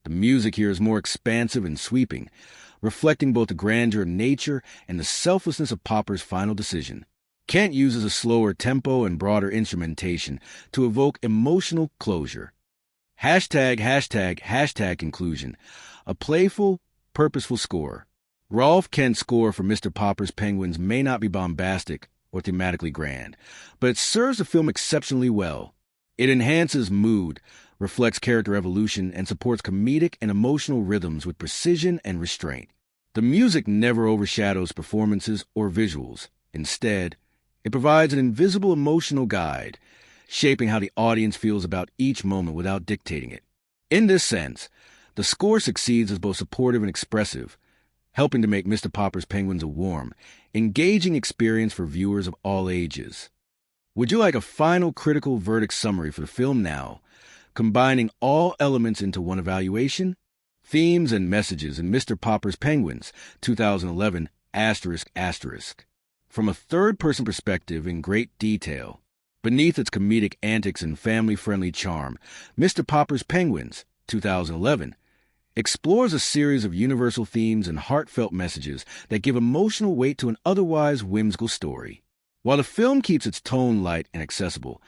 The music here is more expansive and sweeping, reflecting both the grandeur of nature and the selflessness of Popper's final decision. Kent uses a slower tempo and broader instrumentation to evoke emotional closure. Hashtag conclusion. A playful, purposeful score. Rolf Kent's score for Mr. Popper's Penguins may not be bombastic or thematically grand, but it serves the film exceptionally well. It enhances mood, reflects character evolution, and supports comedic and emotional rhythms with precision and restraint. The music never overshadows performances or visuals. Instead, it provides an invisible emotional guide, shaping how the audience feels about each moment without dictating it. In this sense, the score succeeds as both supportive and expressive, helping to make Mr. Popper's Penguins a warm, engaging experience for viewers of all ages. Would you like a final critical verdict summary for the film now, combining all elements into one evaluation? Themes and messages in Mr. Popper's Penguins, 2011, ***. From a third-person perspective in great detail. Beneath its comedic antics and family-friendly charm, Mr. Popper's Penguins, 2011, explores a series of universal themes and heartfelt messages that give emotional weight to an otherwise whimsical story. While the film keeps its tone light and accessible,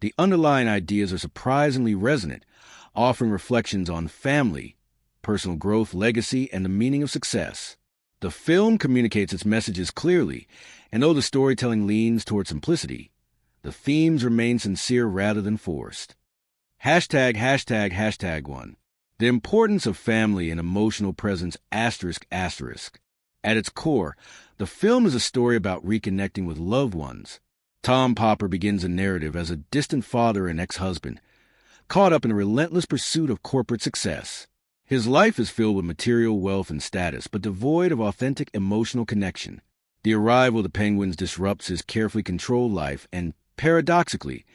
the underlying ideas are surprisingly resonant, offering reflections on family, personal growth, legacy, and the meaning of success. The film communicates its messages clearly, and though the storytelling leans toward simplicity, the themes remain sincere rather than forced. #1. The importance of family and emotional presence ***. At its core, the film is a story about reconnecting with loved ones. Tom Popper begins a narrative as a distant father and ex-husband, caught up in a relentless pursuit of corporate success. His life is filled with material wealth and status, but devoid of authentic emotional connection. The arrival of the Penguins disrupts his carefully controlled life and, paradoxically,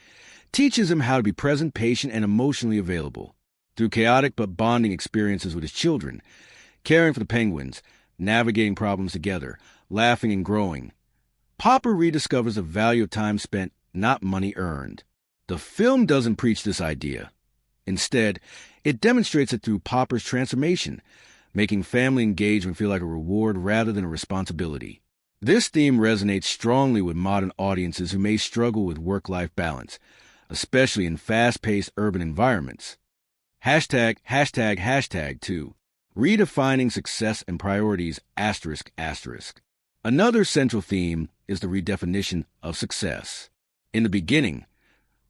teaches him how to be present, patient, and emotionally available. Through chaotic but bonding experiences with his children, caring for the Penguins, navigating problems together, laughing and growing, Popper rediscovers the value of time spent, not money earned. The film doesn't preach this idea. Instead, it demonstrates it through Popper's transformation, making family engagement feel like a reward rather than a responsibility. This theme resonates strongly with modern audiences who may struggle with work-life balance, especially in fast-paced urban environments. #2. Redefining success and priorities ***. Another central theme is the redefinition of success. In the beginning,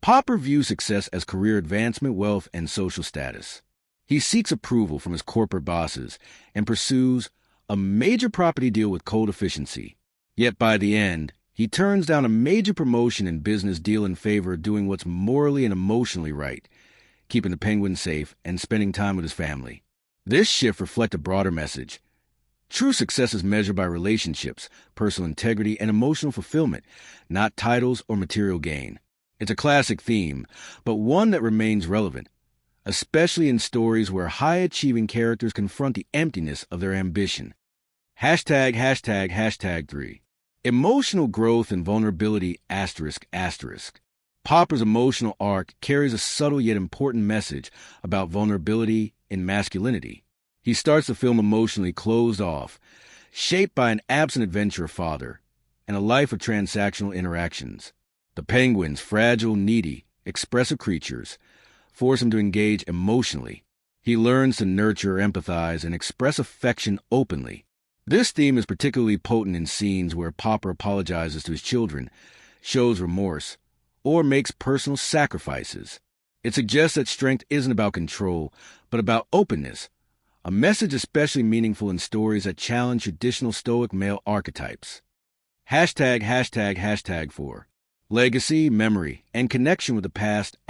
Popper views success as career advancement, wealth, and social status. He seeks approval from his corporate bosses and pursues a major property deal with cold efficiency. Yet by the end, he turns down a major promotion and business deal in favor of doing what's morally and emotionally right, keeping the Penguins safe and spending time with his family. This shift reflects a broader message. True success is measured by relationships, personal integrity, and emotional fulfillment, not titles or material gain. It's a classic theme, but one that remains relevant, especially in stories where high-achieving characters confront the emptiness of their ambition. #3. Emotional growth and vulnerability ***. Popper's emotional arc carries a subtle yet important message about vulnerability in masculinity. He starts the film emotionally closed off, shaped by an absent adventurer father and a life of transactional interactions. The Penguins, fragile, needy, expressive creatures, force him to engage emotionally. He learns to nurture, empathize, and express affection openly. This theme is particularly potent in scenes where Popper apologizes to his children, shows remorse, or makes personal sacrifices. It suggests that strength isn't about control, but about openness, a message especially meaningful in stories that challenge traditional stoic male archetypes. #4. Legacy, memory, and connection with the past ***.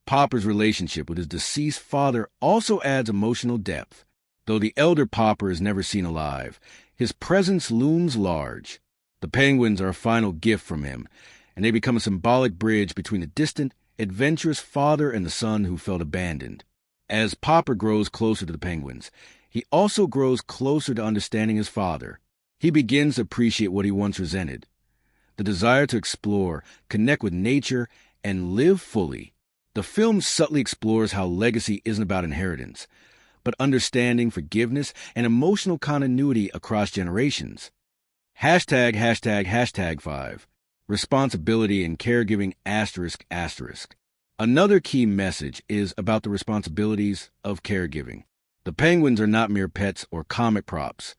Popper's relationship with his deceased father also adds emotional depth. Though the elder Popper is never seen alive, his presence looms large. The Penguins are a final gift from him, and they become a symbolic bridge between the distant, adventurous father and the son who felt abandoned. As Popper grows closer to the Penguins, he also grows closer to understanding his father. He begins to appreciate what he once resented, the desire to explore, connect with nature, and live fully. The film subtly explores how legacy isn't about inheritance, but understanding, forgiveness, and emotional continuity across generations. #5. Responsibility and caregiving ***. Another key message is about the responsibilities of caregiving. The penguins are not mere pets or comic props.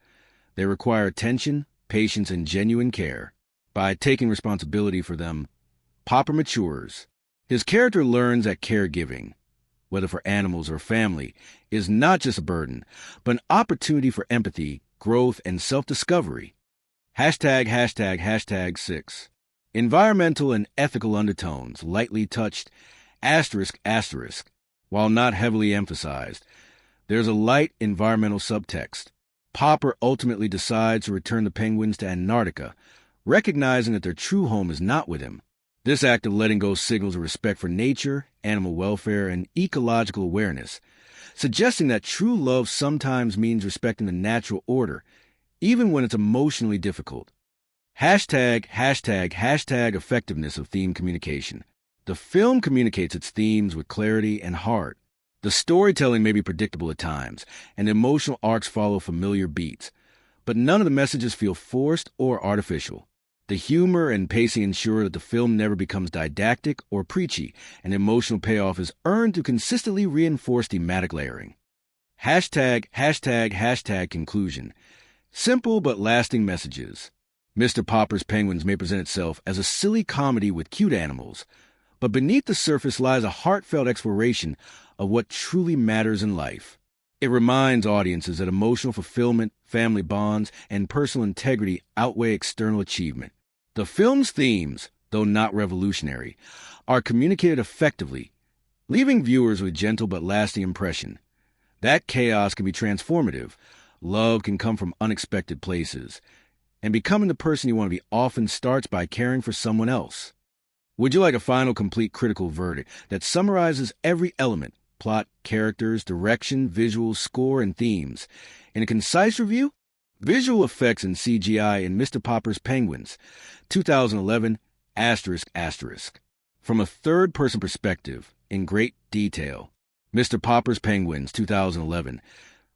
They require attention, patience, and genuine care. By taking responsibility for them, Popper matures. His character learns that caregiving, whether for animals or family, is not just a burden, but an opportunity for empathy, growth, and self-discovery. #6. Environmental and ethical undertones, lightly touched, ***, while not heavily emphasized. There's a light environmental subtext. Popper ultimately decides to return the penguins to Antarctica, recognizing that their true home is not with him. This act of letting go signals a respect for nature, animal welfare, and ecological awareness, suggesting that true love sometimes means respecting the natural order, even when it's emotionally difficult. #Effectiveness of theme communication. The film communicates its themes with clarity and heart. The storytelling may be predictable at times, and emotional arcs follow familiar beats, but none of the messages feel forced or artificial. The humor and pacing ensure that the film never becomes didactic or preachy, and emotional payoff is earned to consistently reinforce thematic layering. #Conclusion. Simple but lasting messages. Mr. Popper's Penguins may present itself as a silly comedy with cute animals, but beneath the surface lies a heartfelt exploration of what truly matters in life. It reminds audiences that emotional fulfillment, family bonds, and personal integrity outweigh external achievement. The film's themes, though not revolutionary, are communicated effectively, leaving viewers with gentle but lasting impression. That chaos can be transformative. Love can come from unexpected places, and becoming the person you want to be often starts by caring for someone else. Would you like a final complete critical verdict that summarizes every element, plot, characters, direction, visuals, score, and themes, in a concise review? Visual effects and CGI in Mr. Popper's Penguins, 2011, ***. From a third-person perspective, in great detail, Mr. Popper's Penguins, 2011,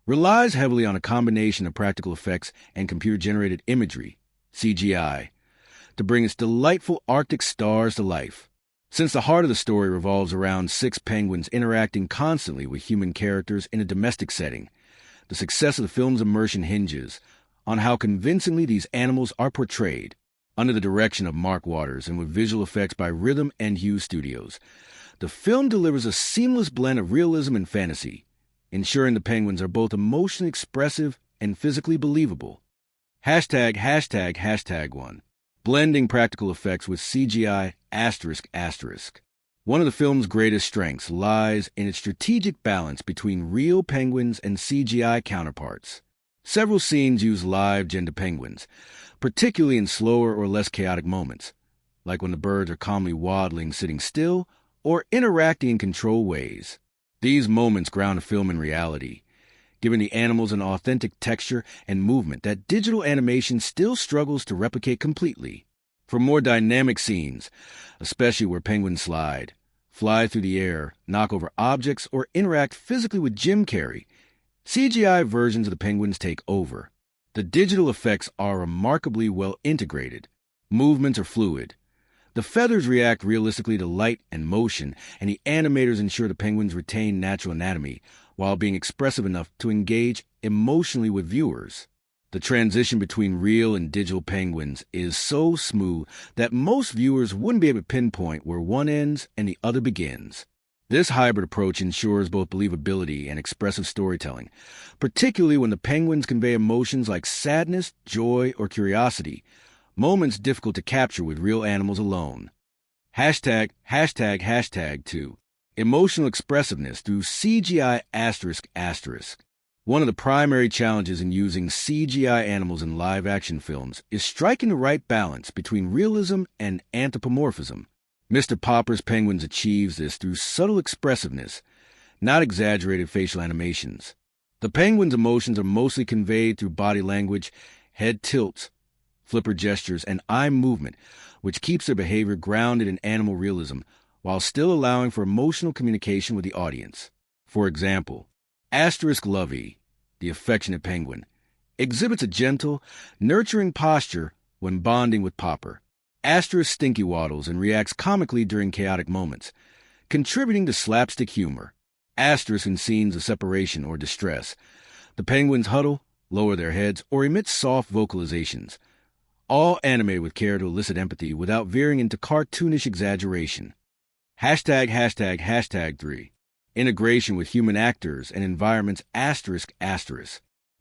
relies heavily on a combination of practical effects and computer-generated imagery, CGI, to bring its delightful Arctic stars to life. Since the heart of the story revolves around 6 penguins interacting constantly with human characters in a domestic setting, the success of the film's immersion hinges on how convincingly these animals are portrayed. Under the direction of Mark Waters and with visual effects by Rhythm and Hughes Studios, the film delivers a seamless blend of realism and fantasy, ensuring the penguins are both emotionally expressive and physically believable. #1. Blending practical effects with CGI ***. One of the film's greatest strengths lies in its strategic balance between real penguins and CGI counterparts. Several scenes use live gender penguins, particularly in slower or less chaotic moments, like when the birds are calmly waddling sitting still or interacting in controlled ways. These moments ground the film in reality, giving the animals an authentic texture and movement that digital animation still struggles to replicate completely. For more dynamic scenes, especially where penguins slide, fly through the air, knock over objects, or interact physically with Jim Carrey, CGI versions of the penguins take over. The digital effects are remarkably well integrated. Movements are fluid. The feathers react realistically to light and motion, and the animators ensure the penguins retain natural anatomy while being expressive enough to engage emotionally with viewers. The transition between real and digital penguins is so smooth that most viewers wouldn't be able to pinpoint where one ends and the other begins. This hybrid approach ensures both believability and expressive storytelling, particularly when the penguins convey emotions like sadness, joy, or curiosity, moments difficult to capture with real animals alone. #2. Emotional expressiveness through CGI ***. One of the primary challenges in using CGI animals in live-action films is striking the right balance between realism and anthropomorphism. Mr. Popper's Penguins achieves this through subtle expressiveness, not exaggerated facial animations. The penguins' emotions are mostly conveyed through body language, head tilts, flipper gestures, and eye movement, which keeps their behavior grounded in animal realism while still allowing for emotional communication with the audience. For example, *Lovey, the affectionate penguin, exhibits a gentle, nurturing posture when bonding with Popper. Stinky waddles and reacts comically during chaotic moments, contributing to slapstick humor. Asterisk in scenes of separation or distress. The penguins huddle, lower their heads, or emit soft vocalizations, all animated with care to elicit empathy without veering into cartoonish exaggeration. #####3. Integration with human actors and environments ****.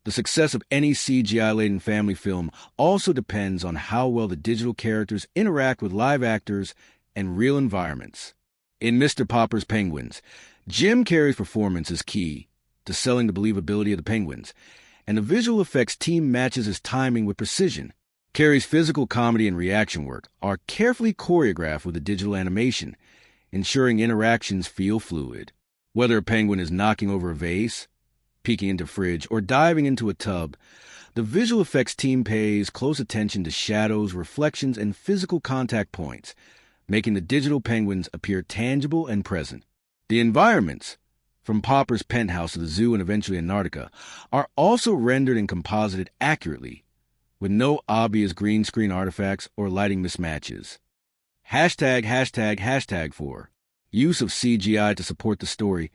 The success of any CGI-laden family film also depends on how well the digital characters interact with live actors and real environments. In Mr. Popper's Penguins, Jim Carrey's performance is key to selling the believability of the penguins, and the visual effects team matches his timing with precision. Carrey's physical comedy and reaction work are carefully choreographed with the digital animation, ensuring interactions feel fluid. Whether a penguin is knocking over a vase, peeking into a fridge, or diving into a tub, the visual effects team pays close attention to shadows, reflections, and physical contact points, making the digital penguins appear tangible and present. The environments, from Popper's penthouse to the zoo and eventually Antarctica, are also rendered and composited accurately, with no obvious green screen artifacts or lighting mismatches. ####4. Use of CGI to support the story,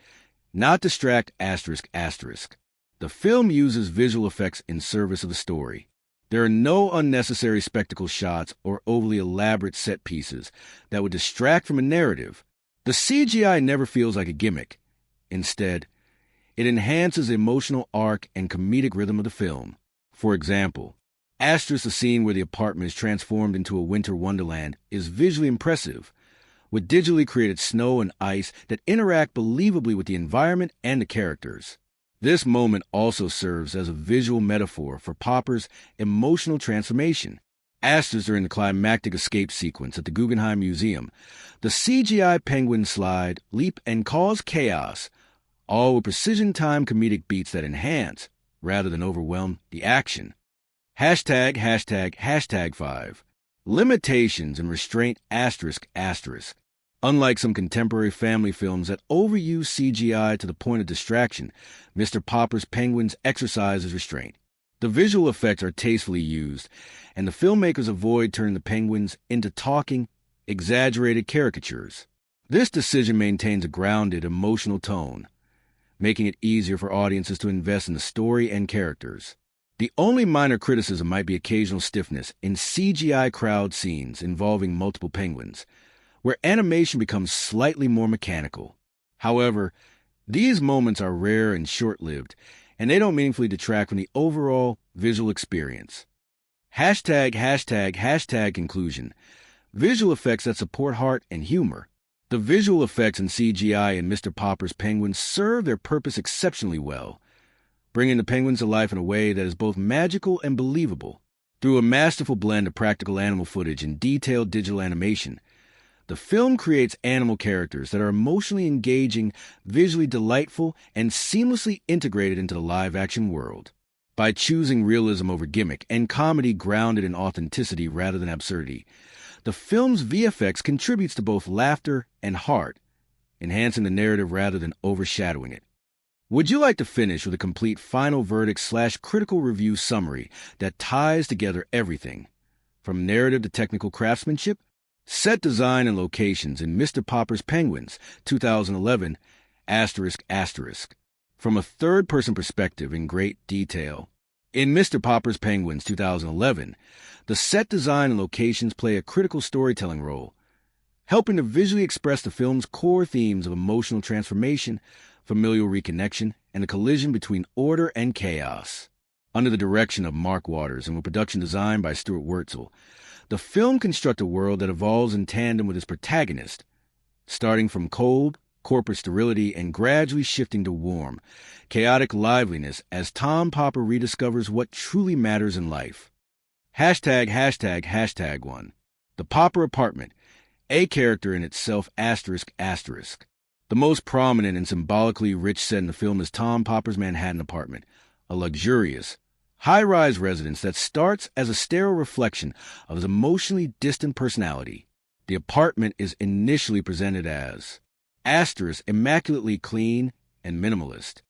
not distract ****. The film uses visual effects in service of the story. There are no unnecessary spectacle shots or overly elaborate set pieces that would distract from a narrative. The CGI never feels like a gimmick. Instead, it enhances the emotional arc and comedic rhythm of the film. For example, ****, the scene where the apartment is transformed into a winter wonderland, is visually impressive, with digitally created snow and ice that interact believably with the environment and the characters. This moment also serves as a visual metaphor for Popper's emotional transformation. During the climactic escape sequence at the Guggenheim Museum, the CGI penguins slide, leap, and cause chaos, all with precision-timed comedic beats that enhance, rather than overwhelm, the action. ####5. Limitations and restraint ****. Unlike some contemporary family films that overuse CGI to the point of distraction, Mr. Popper's Penguins exercises restraint. The visual effects are tastefully used, and the filmmakers avoid turning the penguins into talking, exaggerated caricatures. This decision maintains a grounded, emotional tone, making it easier for audiences to invest in the story and characters. The only minor criticism might be occasional stiffness in CGI crowd scenes involving multiple penguins, where animation becomes slightly more mechanical. However, these moments are rare and short-lived, and they don't meaningfully detract from the overall visual experience. ###conclusion. Visual effects that support heart and humor. The visual effects in CGI in Mr. Popper's Penguins serve their purpose exceptionally well, bringing the penguins to life in a way that is both magical and believable. Through a masterful blend of practical animal footage and detailed digital animation, the film creates animal characters that are emotionally engaging, visually delightful, and seamlessly integrated into the live-action world. By choosing realism over gimmick and comedy grounded in authenticity rather than absurdity, the film's VFX contributes to both laughter and heart, enhancing the narrative rather than overshadowing it. Would you like to finish with a complete final verdict/critical review summary that ties together everything, from narrative to technical craftsmanship? Set design and locations in Mr. Popper's Penguins, 2011, ****, from a third-person perspective in great detail. In Mr. Popper's Penguins, 2011, the set design and locations play a critical storytelling role, helping to visually express the film's core themes of emotional transformation, familial reconnection, and the collision between order and chaos. Under the direction of Mark Waters and with production design by Stuart Wurtzel, the film constructs a world that evolves in tandem with its protagonist, starting from cold, corporate sterility and gradually shifting to warm, chaotic liveliness as Tom Popper rediscovers what truly matters in life. ####1. The Popper Apartment, a character in itself ****. The most prominent and symbolically rich set in the film is Tom Popper's Manhattan apartment, a luxurious, high-rise residence that starts as a sterile reflection of his emotionally distant personality. The apartment is initially presented as immaculately clean and minimalist,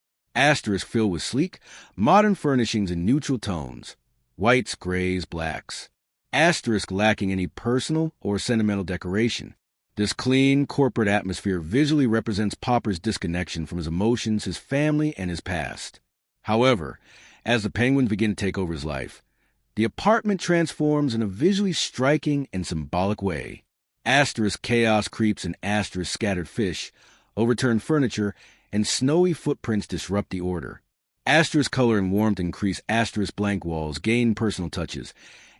filled with sleek, modern furnishings in neutral tones, whites, grays, blacks, lacking any personal or sentimental decoration. This clean, corporate atmosphere visually represents Popper's disconnection from his emotions, his family, and his past. However, as the Penguins begin to take over his life, the apartment transforms in a visually striking and symbolic way. Asterisk chaos creeps and asterisk scattered fish, overturned furniture, and snowy footprints disrupt the order. Asterisk color and warmth increase, asterisk blank walls gain personal touches,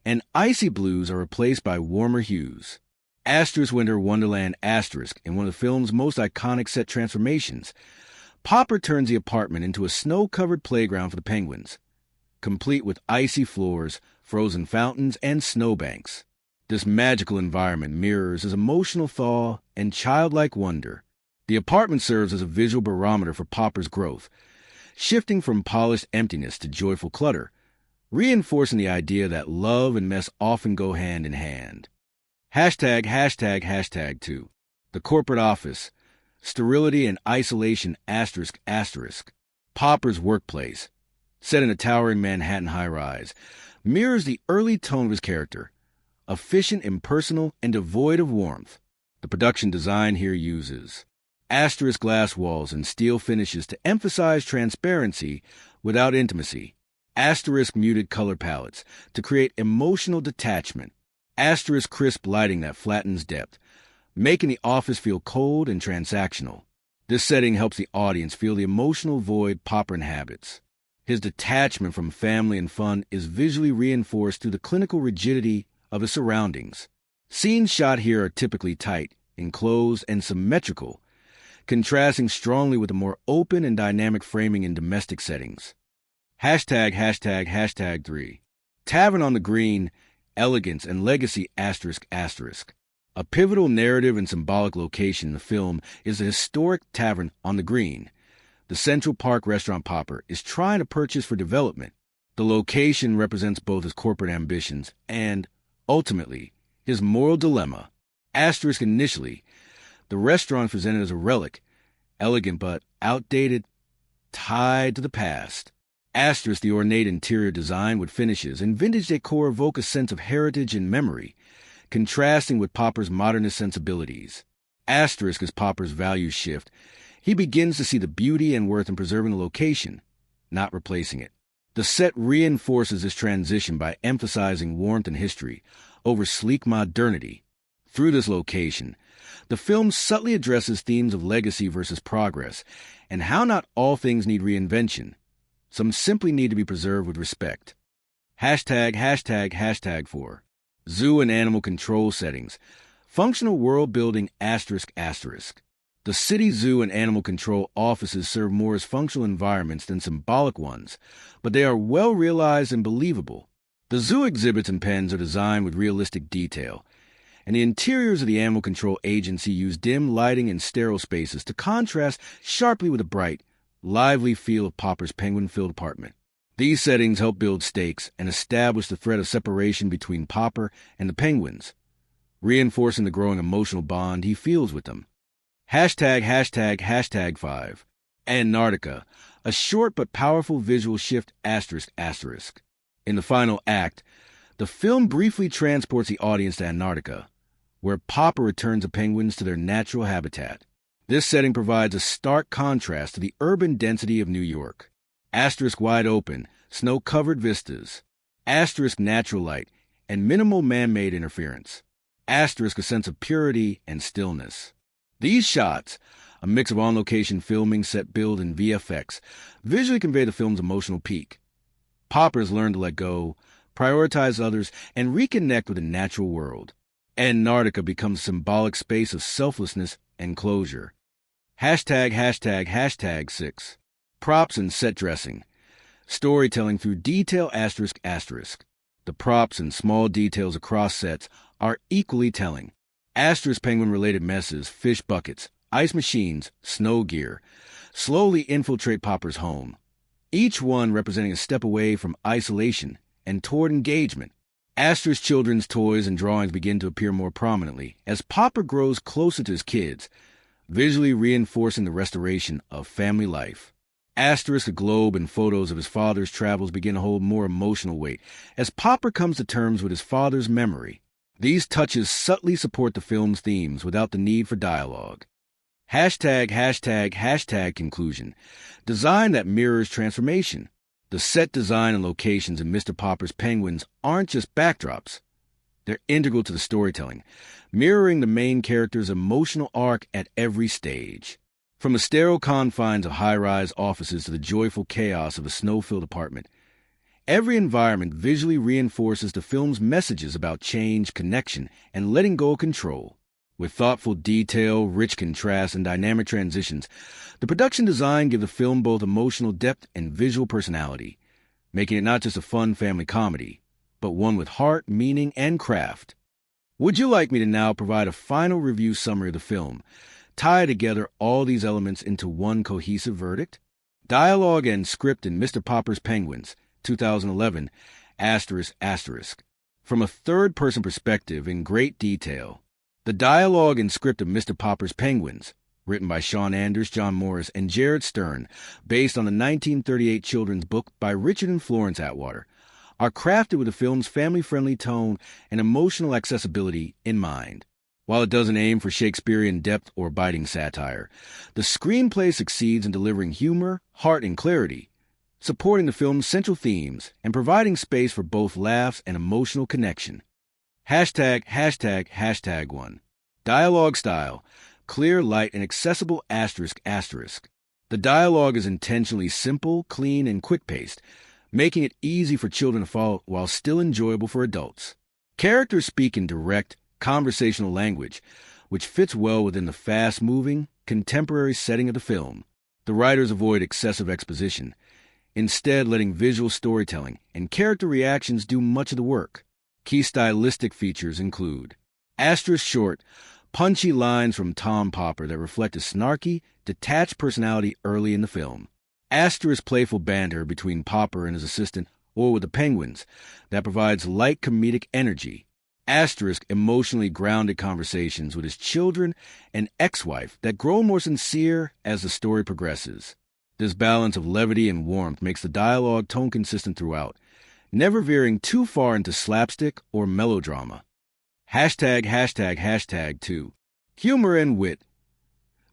and icy blues are replaced by warmer hues. Asterisk winter wonderland asterisk, in one of the film's most iconic set transformations, Popper turns the apartment into a snow-covered playground for the Penguins, complete with icy floors, frozen fountains, and snowbanks. This magical environment mirrors his emotional thaw and childlike wonder. The apartment serves as a visual barometer for Popper's growth, shifting from polished emptiness to joyful clutter, reinforcing the idea that love and mess often go hand in hand. #####2. The corporate office. Sterility and isolation asterisk asterisk. Popper's workplace, set in a towering Manhattan high-rise, mirrors the early tone of his character, efficient, impersonal, and devoid of warmth. The production design here uses asterisk glass walls and steel finishes to emphasize transparency without intimacy, asterisk muted color palettes to create emotional detachment, asterisk crisp lighting that flattens depth, making the office feel cold and transactional. This setting helps the audience feel the emotional void Popper inhabits. His detachment from family and fun is visually reinforced through the clinical rigidity of his surroundings. Scenes shot here are typically tight, enclosed, and symmetrical, contrasting strongly with the more open and dynamic framing in domestic settings. ####3. Tavern on the Green, elegance and legacy asterisk asterisk. A pivotal narrative and symbolic location in the film is the historic Tavern on the Green, the Central Park restaurant Popper is trying to purchase for development. The location represents both his corporate ambitions and, ultimately, his moral dilemma. Asterisk initially, the restaurant is presented as a relic, elegant but outdated, tied to the past. Asterisk the ornate interior design with finishes and vintage decor evoke a sense of heritage and memory, contrasting with Popper's modernist sensibilities. Asterisk as Popper's values shift, he begins to see the beauty and worth in preserving the location, not replacing it. The set reinforces this transition by emphasizing warmth and history over sleek modernity. Through this location, the film subtly addresses themes of legacy versus progress and how not all things need reinvention. Some simply need to be preserved with respect. ####4. Zoo and animal control settings. Functional world building asterisk asterisk. The city zoo and animal control offices serve more as functional environments than symbolic ones, but they are well realized and believable. The zoo exhibits and pens are designed with realistic detail, and the interiors of the animal control agency use dim lighting and sterile spaces to contrast sharply with the bright, lively feel of Popper's penguin-filled apartment. These settings help build stakes and establish the threat of separation between Popper and the Penguins, reinforcing the growing emotional bond he feels with them. ####5. Antarctica, a short but powerful visual shift asterisk asterisk. In the final act, the film briefly transports the audience to Antarctica, where Popper returns the penguins to their natural habitat. This setting provides a stark contrast to the urban density of New York. Asterisk wide open, snow-covered vistas. Asterisk natural light, and minimal man-made interference. Asterisk a sense of purity and stillness. These shots, a mix of on-location filming, set build, and VFX, visually convey the film's emotional peak. Popper has learned to let go, prioritize others, and reconnect with the natural world. Antarctica becomes a symbolic space of selflessness and closure. ####6. Props and set dressing. Storytelling through detail asterisk asterisk. The props and small details across sets are equally telling. Asterisk penguin-related messes, fish buckets, ice machines, snow gear, slowly infiltrate Popper's home, each one representing a step away from isolation and toward engagement. Asterisk children's toys and drawings begin to appear more prominently as Popper grows closer to his kids, visually reinforcing the restoration of family life. Asterisk a globe and photos of his father's travels begin to hold more emotional weight as Popper comes to terms with his father's memory. These touches subtly support the film's themes without the need for dialogue. ##### conclusion. Design that mirrors transformation. The set design and locations in Mr. Popper's Penguins aren't just backdrops. They're integral to the storytelling, mirroring the main character's emotional arc at every stage. From the sterile confines of high-rise offices to the joyful chaos of a snow-filled apartment, every environment visually reinforces the film's messages about change, connection, and letting go of control. With thoughtful detail, rich contrast, and dynamic transitions, the production design gives the film both emotional depth and visual personality, making it not just a fun family comedy, but one with heart, meaning, and craft. Would you like me to now provide a final review summary of the film, tie together all these elements into one cohesive verdict? Dialogue and script in Mr. Popper's Penguins, 2011, ***. From a third-person perspective in great detail. The dialogue and script of Mr. Popper's Penguins, written by Sean Anders, John Morris, and Jared Stern, based on the 1938 children's book by Richard and Florence Atwater, are crafted with the film's family-friendly tone and emotional accessibility in mind. While it doesn't aim for Shakespearean depth or biting satire, the screenplay succeeds in delivering humor, heart, and clarity, supporting the film's central themes and providing space for both laughs and emotional connection. ####1. Dialogue style. Clear, light, and accessible ****. The dialogue is intentionally simple, clean, and quick-paced, making it easy for children to follow while still enjoyable for adults. Characters speak in direct, conversational language, which fits well within the fast-moving, contemporary setting of the film. The writers avoid excessive exposition, instead letting visual storytelling and character reactions do much of the work. Key stylistic features include ***short, punchy lines from Tom Popper that reflect a snarky, detached personality early in the film. ***playful banter between Popper and his assistant or with the Penguins that provides light comedic energy. **emotionally grounded conversations with his children and ex-wife that grow more sincere as the story progresses. This balance of levity and warmth makes the dialogue tone consistent throughout, never veering too far into slapstick or melodrama. ###2. Humor and wit.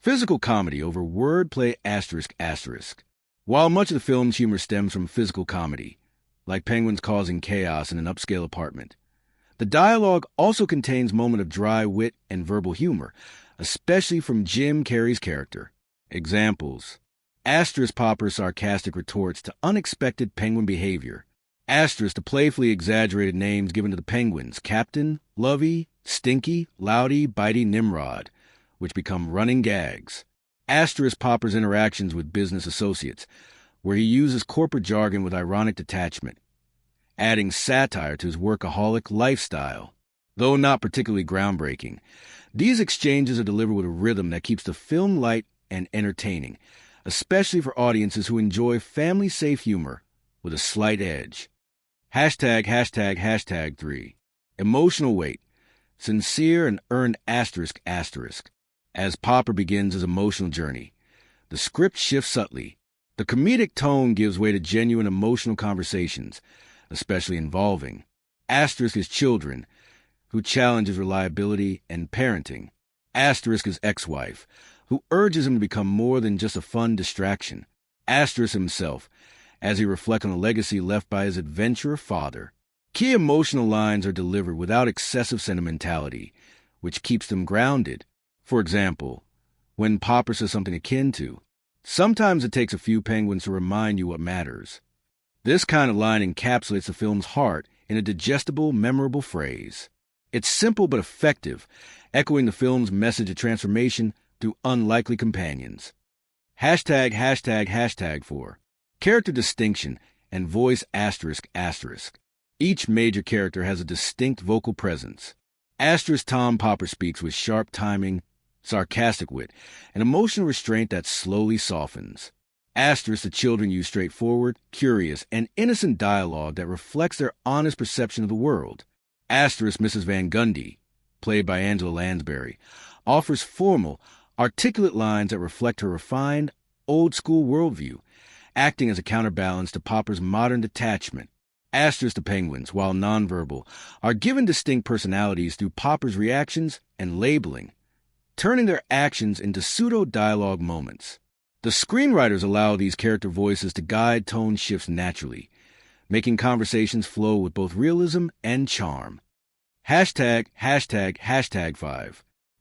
Physical comedy over wordplay ****. While much of the film's humor stems from physical comedy, like penguins causing chaos in an upscale apartment, the dialogue also contains moments of dry wit and verbal humor, especially from Jim Carrey's character. Examples: ***Popper's sarcastic retorts to unexpected penguin behavior. ***, the playfully exaggerated names given to the penguins, Captain, Lovey, Stinky, Loudy, Bitey, Nimrod, which become running gags. ***, Popper's interactions with business associates, where he uses corporate jargon with ironic detachment, adding satire to his workaholic lifestyle. Though not particularly groundbreaking, these exchanges are delivered with a rhythm that keeps the film light and entertaining, especially for audiences who enjoy family-safe humor with a slight edge. ###3. Emotional weight. Sincere and earned ***. As Popper begins his emotional journey, the script shifts subtly. The comedic tone gives way to genuine emotional conversations, especially involving his children, who challenges reliability and parenting. His ex-wife, who urges him to become more than just a fun distraction. Himself, as he reflects on the legacy left by his adventurer father. Key emotional lines are delivered without excessive sentimentality, which keeps them grounded. For example, when Popper says something akin to, "Sometimes it takes a few penguins to remind you what matters." This kind of line encapsulates the film's heart in a digestible, memorable phrase. It's simple but effective, echoing the film's message of transformation through unlikely companions. ###4. Character distinction and voice ****. Each major character has a distinct vocal presence. Tom Popper speaks with sharp timing, sarcastic wit, and emotional restraint that slowly softens. The children use straightforward, curious, and innocent dialogue that reflects their honest perception of the world. Mrs. Van Gundy, played by Angela Lansbury, offers formal, articulate lines that reflect her refined, old-school worldview, acting as a counterbalance to Popper's modern detachment. The penguins, while nonverbal, are given distinct personalities through Popper's reactions and labeling, turning their actions into pseudo-dialogue moments. The screenwriters allow these character voices to guide tone shifts naturally, making conversations flow with both realism and charm. #5.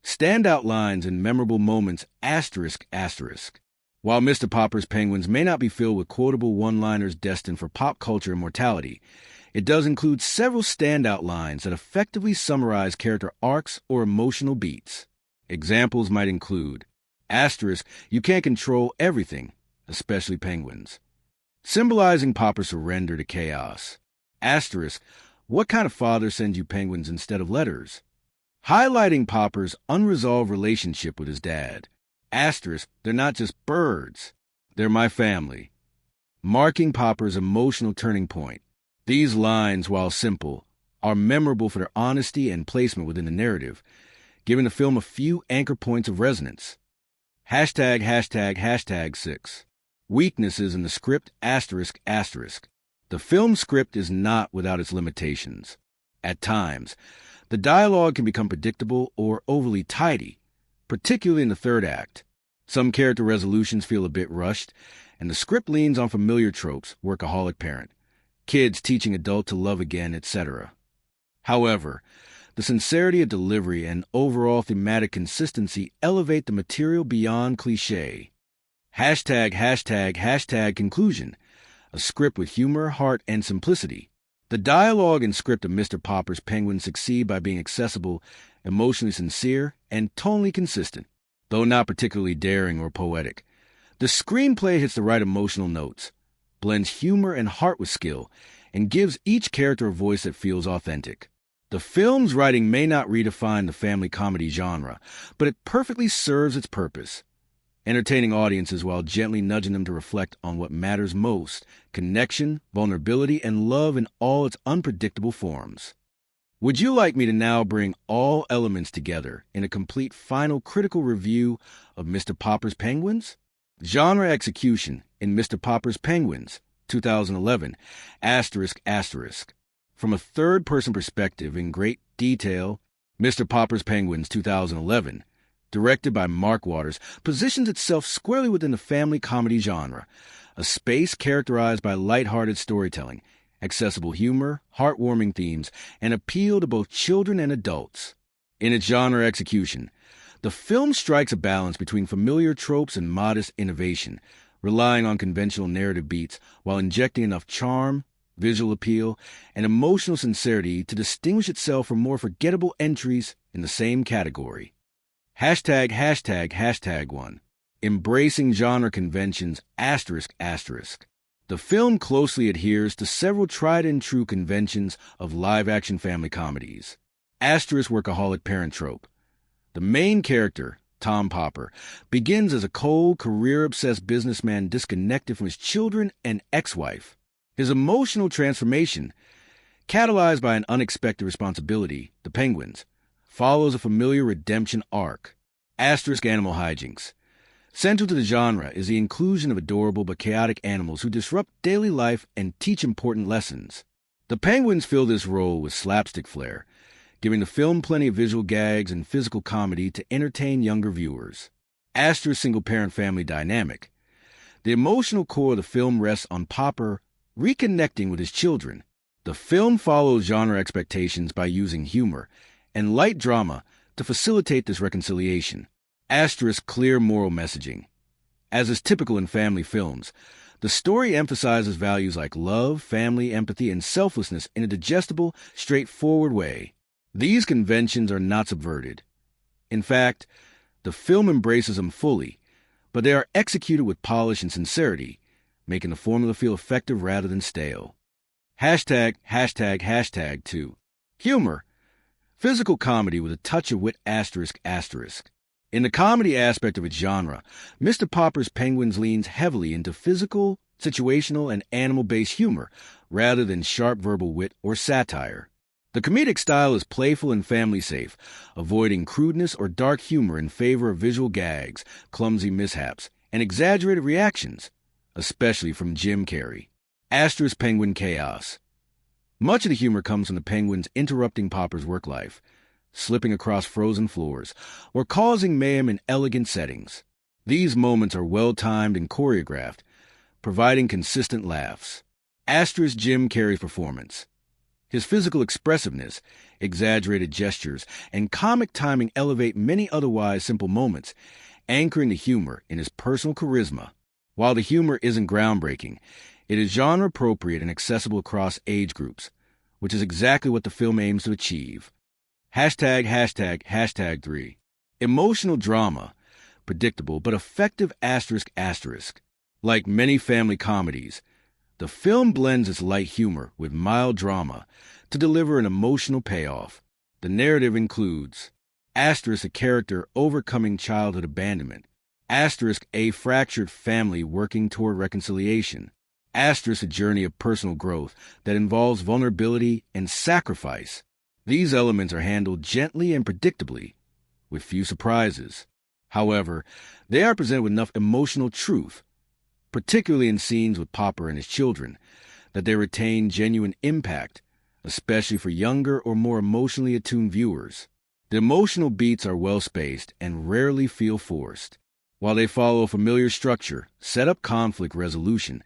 Standout lines and memorable moments ****. While Mr. Popper's Penguins may not be filled with quotable one-liners destined for pop culture immortality, it does include several standout lines that effectively summarize character arcs or emotional beats. Examples might include ***, you can't control everything, especially penguins. Symbolizing Popper's surrender to chaos. ***, what kind of father sends you penguins instead of letters? Highlighting Popper's unresolved relationship with his dad. ***, they're not just birds, they're my family. Marking Popper's emotional turning point. These lines, while simple, are memorable for their honesty and placement within the narrative, giving the film a few anchor points of resonance. #6. Weaknesses in the script ***. The film script is not without its limitations. At times, the dialogue can become predictable or overly tidy, particularly in the third act. Some character resolutions feel a bit rushed, and the script leans on familiar tropes, workaholic parent, kids teaching adult to love again, etc. However, the sincerity of delivery and overall thematic consistency elevate the material beyond cliché. #conclusion. A script with humor, heart, and simplicity. The dialogue and script of Mr. Popper's Penguins succeed by being accessible, emotionally sincere, and tonally consistent, though not particularly daring or poetic. The screenplay hits the right emotional notes, blends humor and heart with skill, and gives each character a voice that feels authentic. The film's writing may not redefine the family comedy genre, but it perfectly serves its purpose, entertaining audiences while gently nudging them to reflect on what matters most: connection, vulnerability, and love in all its unpredictable forms. Would you like me to now bring all elements together in a complete final critical review of Mr. Popper's Penguins? Genre execution in Mr. Popper's Penguins, 2011, ***. From a third-person perspective in great detail, Mr. Popper's Penguins, 2011, directed by Mark Waters, positions itself squarely within the family comedy genre, a space characterized by lighthearted storytelling, accessible humor, heartwarming themes, and appeal to both children and adults. In its genre execution, the film strikes a balance between familiar tropes and modest innovation, relying on conventional narrative beats while injecting enough charm, visual appeal, and emotional sincerity to distinguish itself from more forgettable entries in the same category. #1. Embracing genre conventions ***. The film closely adheres to several tried-and-true conventions of live-action family comedies. *** workaholic parent trope. The main character, Tom Popper, begins as a cold, career-obsessed businessman disconnected from his children and ex-wife. His emotional transformation, catalyzed by an unexpected responsibility, the penguins, follows a familiar redemption arc. *** animal hijinks. Central to the genre is the inclusion of adorable but chaotic animals who disrupt daily life and teach important lessons. The penguins fill this role with slapstick flair, giving the film plenty of visual gags and physical comedy to entertain younger viewers. ** single-parent family dynamic. The emotional core of the film rests on Popper reconnecting with his children. The film follows genre expectations by using humor and light drama to facilitate this reconciliation. * clear moral messaging. As is typical in family films, the story emphasizes values like love, family, empathy, and selflessness in a digestible, straightforward way. These conventions are not subverted. In fact, the film embraces them fully, but they are executed with polish and sincerity, making the formula feel effective rather than stale. #2. Humor. Physical comedy with a touch of wit ***. In the comedy aspect of its genre, Mr. Popper's Penguins leans heavily into physical, situational, and animal-based humor, rather than sharp verbal wit or satire. The comedic style is playful and family-safe, avoiding crudeness or dark humor in favor of visual gags, clumsy mishaps, and exaggerated reactions, especially from Jim Carrey. *** Penguin chaos. Much of the humor comes from the penguins interrupting Popper's work life, slipping across frozen floors, or causing mayhem in elegant settings. These moments are well-timed and choreographed, providing consistent laughs. Asterisk Jim Carrey's performance. His physical expressiveness, exaggerated gestures, and comic timing elevate many otherwise simple moments, anchoring the humor in his personal charisma. While the humor isn't groundbreaking, it is genre-appropriate and accessible across age groups, which is exactly what the film aims to achieve. Hashtag 3. Emotional drama. Predictable but effective asterisk. Like many family comedies, the film blends its light humor with mild drama to deliver an emotional payoff. The narrative includes asterisk a character overcoming childhood abandonment, asterisk a fractured family working toward reconciliation, asterisk a journey of personal growth that involves vulnerability and sacrifice. These elements are handled gently and predictably, with few surprises. However, they are presented with enough emotional truth, particularly in scenes with Popper and his children, that they retain genuine impact, especially for younger or more emotionally attuned viewers. The emotional beats are well-spaced and rarely feel forced. While they follow a familiar structure, set up conflict resolution,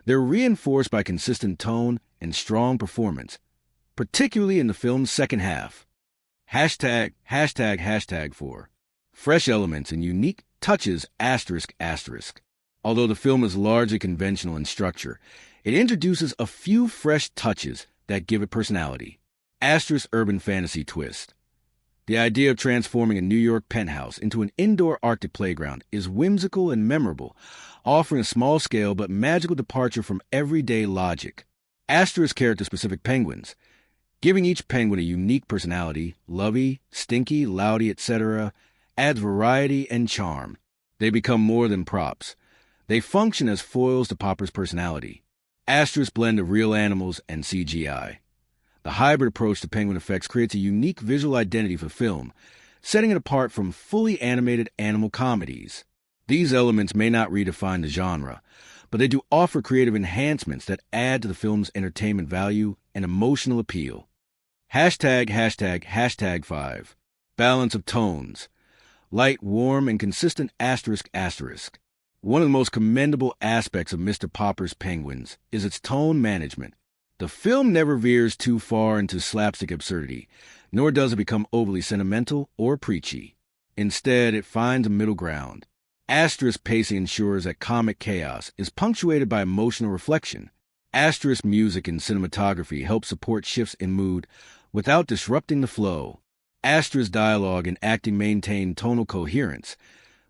they're reinforced by consistent tone and strong performance, particularly in the film's second half. Hashtag 4. Fresh elements and unique touches asterisk. Although the film is largely conventional in structure, it introduces a few fresh touches that give it personality. Asterisk urban fantasy twist. The idea of transforming a New York penthouse into an indoor Arctic playground is whimsical and memorable, offering a small-scale but magical departure from everyday logic. Asterisk character-specific penguins. Giving each penguin a unique personality, lovey, stinky, loudy, etc., adds variety and charm. They become more than props. They function as foils to Popper's personality. Asterisk blend of real animals and CGI. The hybrid approach to penguin effects creates a unique visual identity for the film, setting it apart from fully animated animal comedies. These elements may not redefine the genre, but they do offer creative enhancements that add to the film's entertainment value and emotional appeal. Hashtag 5. Balance of tones. Light, warm, and consistent asterisk. One of the most commendable aspects of Mr. Popper's Penguins is its tone management. The film never veers too far into slapstick absurdity, nor does it become overly sentimental or preachy. Instead, it finds a middle ground. Asterisk pacing ensures that comic chaos is punctuated by emotional reflection. Asterisk music and cinematography help support shifts in mood without disrupting the flow. Asterisk dialogue and acting maintain tonal coherence,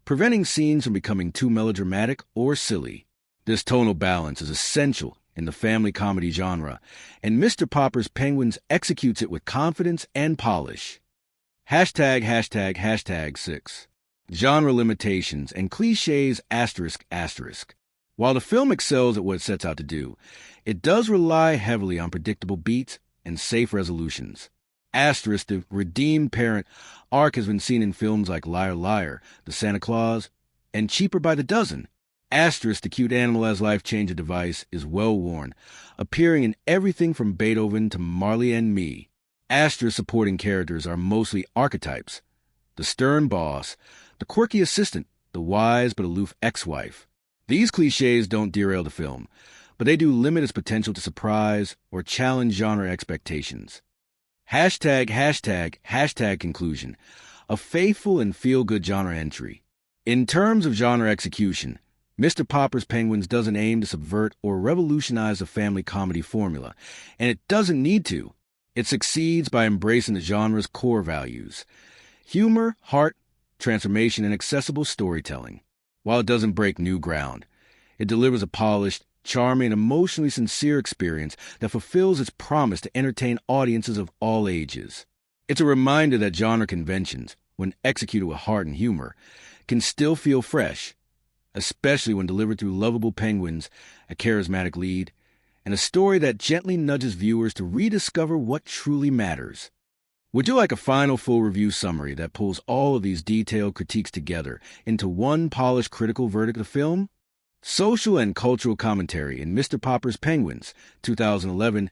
preventing scenes from becoming too melodramatic or silly. This tonal balance is essential in the family comedy genre, and Mr. Popper's Penguins executes it with confidence and polish. Hashtag 6. Genre limitations and cliches asterisk. While the film excels at what it sets out to do, it does rely heavily on predictable beats and safe resolutions. Asterisk, the redeemed parent arc has been seen in films like Liar Liar, The Santa Claus, and Cheaper by the Dozen. Asterisk, the cute animal as life-changing device, is well-worn, appearing in everything from Beethoven to Marley and Me. Asterisk supporting characters are mostly archetypes. The stern boss, the quirky assistant, the wise but aloof ex-wife. These cliches don't derail the film, but they do limit its potential to surprise or challenge genre expectations. Hashtag conclusion. A faithful and feel-good genre entry. In terms of genre execution, Mr. Popper's Penguins doesn't aim to subvert or revolutionize the family comedy formula, and it doesn't need to. It succeeds by embracing the genre's core values: humor, heart, transformation, and accessible storytelling. While it doesn't break new ground, it delivers a polished, charming, and emotionally sincere experience that fulfills its promise to entertain audiences of all ages. It's a reminder that genre conventions, when executed with heart and humor, can still feel fresh, especially when delivered through lovable penguins, a charismatic lead, and a story that gently nudges viewers to rediscover what truly matters. Would you like a final full review summary that pulls all of these detailed critiques together into one polished critical verdict of the film? Social and cultural commentary in Mr. Popper's Penguins, 2011,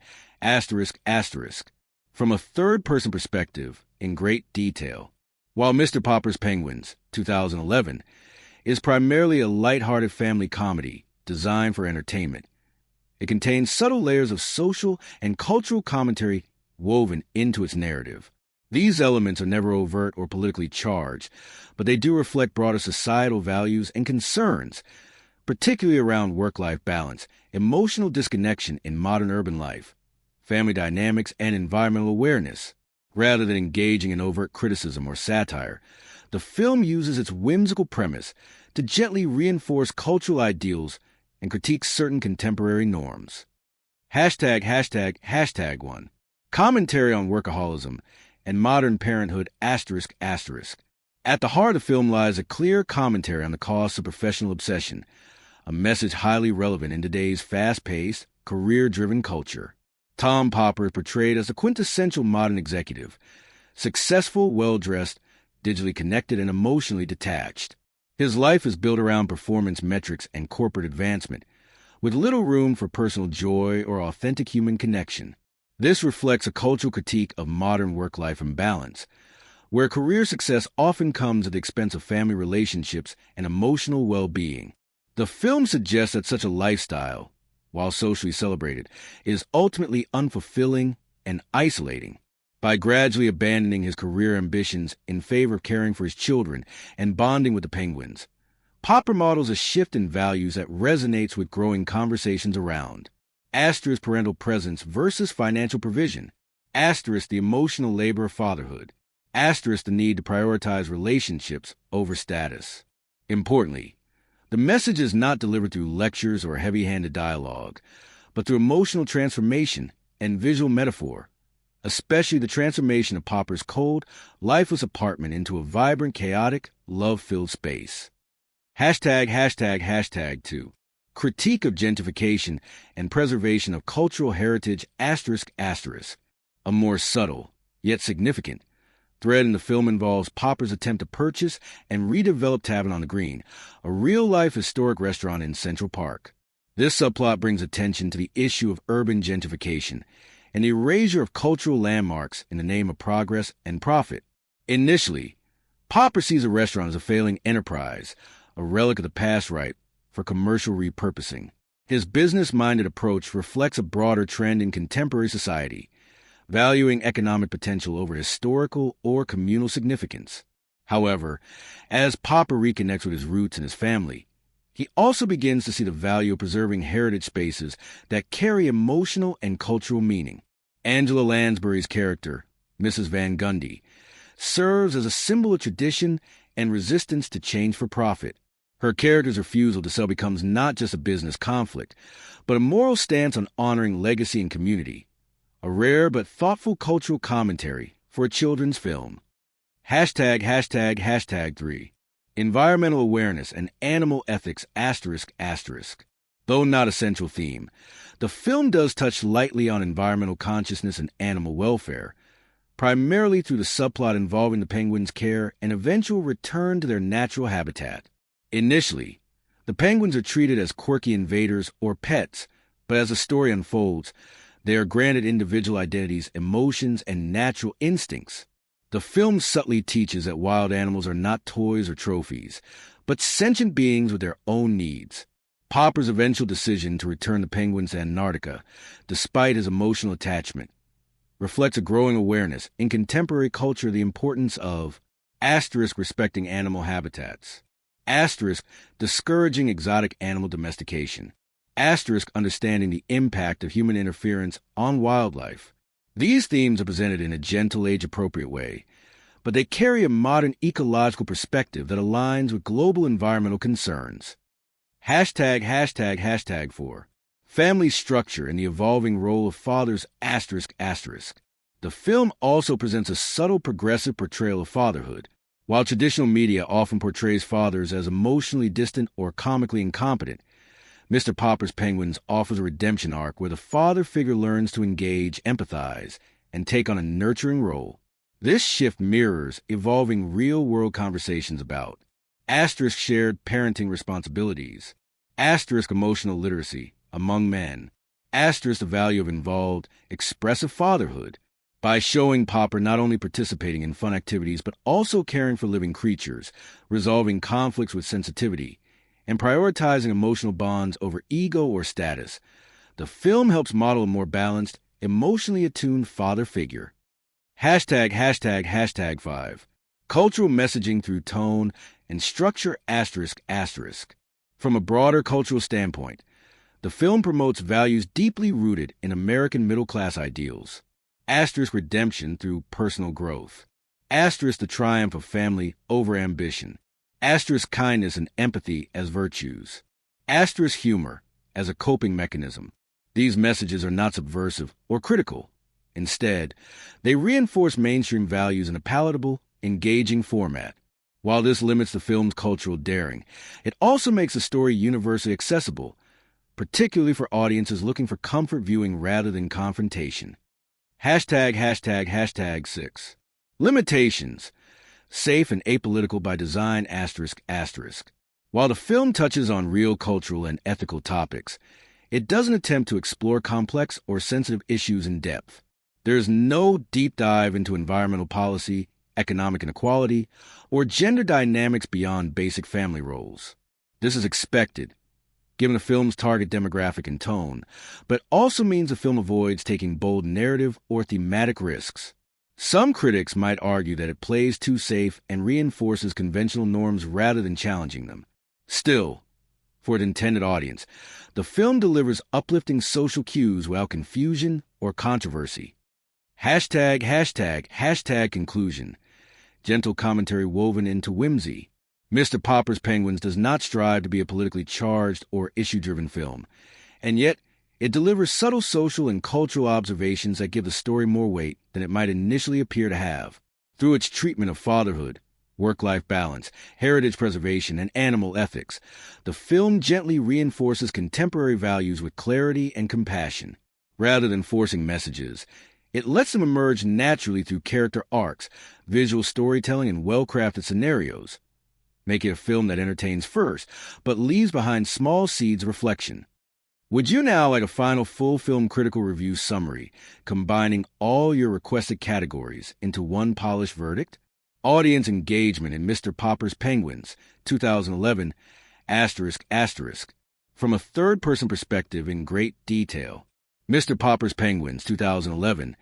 from a third-person perspective in great detail. While Mr. Popper's Penguins, 2011, is primarily a lighthearted family comedy designed for entertainment, it contains subtle layers of social and cultural commentary woven into its narrative. These elements are never overt or politically charged, but they do reflect broader societal values and concerns, particularly around work-life balance, emotional disconnection in modern urban life, family dynamics, and environmental awareness. Rather than engaging in overt criticism or satire, the film uses its whimsical premise to gently reinforce cultural ideals and critique certain contemporary norms. #1. Commentary on workaholism and modern parenthood ***. At the heart of the film lies a clear commentary on the costs of professional obsession, a message highly relevant in today's fast-paced, career-driven culture. Tom Popper is portrayed as a quintessential modern executive, successful, well-dressed, digitally connected, and emotionally detached. His life is built around performance metrics and corporate advancement, with little room for personal joy or authentic human connection. This reflects a cultural critique of modern work-life imbalance, where career success often comes at the expense of family relationships and emotional well-being. The film suggests that such a lifestyle, while socially celebrated, is ultimately unfulfilling and isolating. By gradually abandoning his career ambitions in favor of caring for his children and bonding with the Penguins, Popper models a shift in values that resonates with growing conversations around parental presence versus financial provision, the emotional labor of fatherhood, the need to prioritize relationships over status. Importantly, the message is not delivered through lectures or heavy-handed dialogue, but through emotional transformation and visual metaphor, especially the transformation of Popper's cold, lifeless apartment into a vibrant, chaotic, love-filled space. #2. Critique of gentrification and preservation of cultural heritage ***. A more subtle, yet significant, thread in the film involves Popper's attempt to purchase and redevelop Tavern on the Green, a real-life historic restaurant in Central Park. This subplot brings attention to the issue of urban gentrification and the erasure of cultural landmarks in the name of progress and profit. Initially, Popper sees a restaurant as a failing enterprise, a relic of the past ripe for commercial repurposing. His business-minded approach reflects a broader trend in contemporary society, valuing economic potential over historical or communal significance. However, as Popper reconnects with his roots and his family, he also begins to see the value of preserving heritage spaces that carry emotional and cultural meaning. Angela Lansbury's character, Mrs. Van Gundy, serves as a symbol of tradition and resistance to change for profit. Her character's refusal to sell becomes not just a business conflict, but a moral stance on honoring legacy and community, a rare but thoughtful cultural commentary for a children's film. #3. Environmental awareness and animal ethics ***. Though not a central theme, the film does touch lightly on environmental consciousness and animal welfare, primarily through the subplot involving the penguins' care and eventual return to their natural habitat. Initially, the penguins are treated as quirky invaders or pets, but as the story unfolds, they are granted individual identities, emotions, and natural instincts. The film subtly teaches that wild animals are not toys or trophies, but sentient beings with their own needs. Popper's eventual decision to return the penguins to Antarctica, despite his emotional attachment, reflects a growing awareness in contemporary culture of the importance of respecting animal habitats, discouraging exotic animal domestication, understanding the impact of human interference on wildlife. These themes are presented in a gentle, age-appropriate way, but they carry a modern ecological perspective that aligns with global environmental concerns. #4. Family structure and the evolving role of fathers ***. The film also presents a subtle progressive portrayal of fatherhood. While traditional media often portrays fathers as emotionally distant or comically incompetent, Mr. Popper's Penguins offers a redemption arc where the father figure learns to engage, empathize, and take on a nurturing role. This shift mirrors evolving real-world conversations about shared parenting responsibilities, Asterisk emotional literacy among men. Asterisk the value of involved, expressive fatherhood by showing Popper not only participating in fun activities but also caring for living creatures, resolving conflicts with sensitivity, and prioritizing emotional bonds over ego or status. The film helps model a more balanced, emotionally attuned father figure. Hashtag 5. Cultural messaging through tone and structure asterisk. From a broader cultural standpoint, the film promotes values deeply rooted in American middle-class ideals. Asterisk redemption through personal growth. Asterisk the triumph of family over ambition. Asterisk kindness and empathy as virtues. Asterisk humor as a coping mechanism. These messages are not subversive or critical. Instead, they reinforce mainstream values in a palatable, engaging format. While this limits the film's cultural daring, it also makes the story universally accessible, particularly for audiences looking for comfort viewing rather than confrontation. Hashtag 6. Limitations. Safe and apolitical by design asterisk. While the film touches on real cultural and ethical topics, it doesn't attempt to explore complex or sensitive issues in depth. There's no deep dive into environmental policy, economic inequality, or gender dynamics beyond basic family roles. This is expected, given the film's target demographic and tone, but also means the film avoids taking bold narrative or thematic risks. Some critics might argue that it plays too safe and reinforces conventional norms rather than challenging them. Still, for its intended audience, the film delivers uplifting social cues without confusion or controversy. Hashtag conclusion. Gentle commentary woven into whimsy. Mr. Popper's Penguins does not strive to be a politically charged or issue-driven film, and yet it delivers subtle social and cultural observations that give the story more weight than it might initially appear to have. Through its treatment of fatherhood, work-life balance, heritage preservation, and animal ethics, the film gently reinforces contemporary values with clarity and compassion. Rather than forcing messages, it lets them emerge naturally through character arcs, visual storytelling, and well-crafted scenarios, making it a film that entertains first, but leaves behind small seeds of reflection. Would you now like a final full film critical review summary, combining all your requested categories into one polished verdict? Audience engagement in Mr. Popper's Penguins, 2011, ***, from a third-person perspective in great detail. Mr. Popper's Penguins, 2011,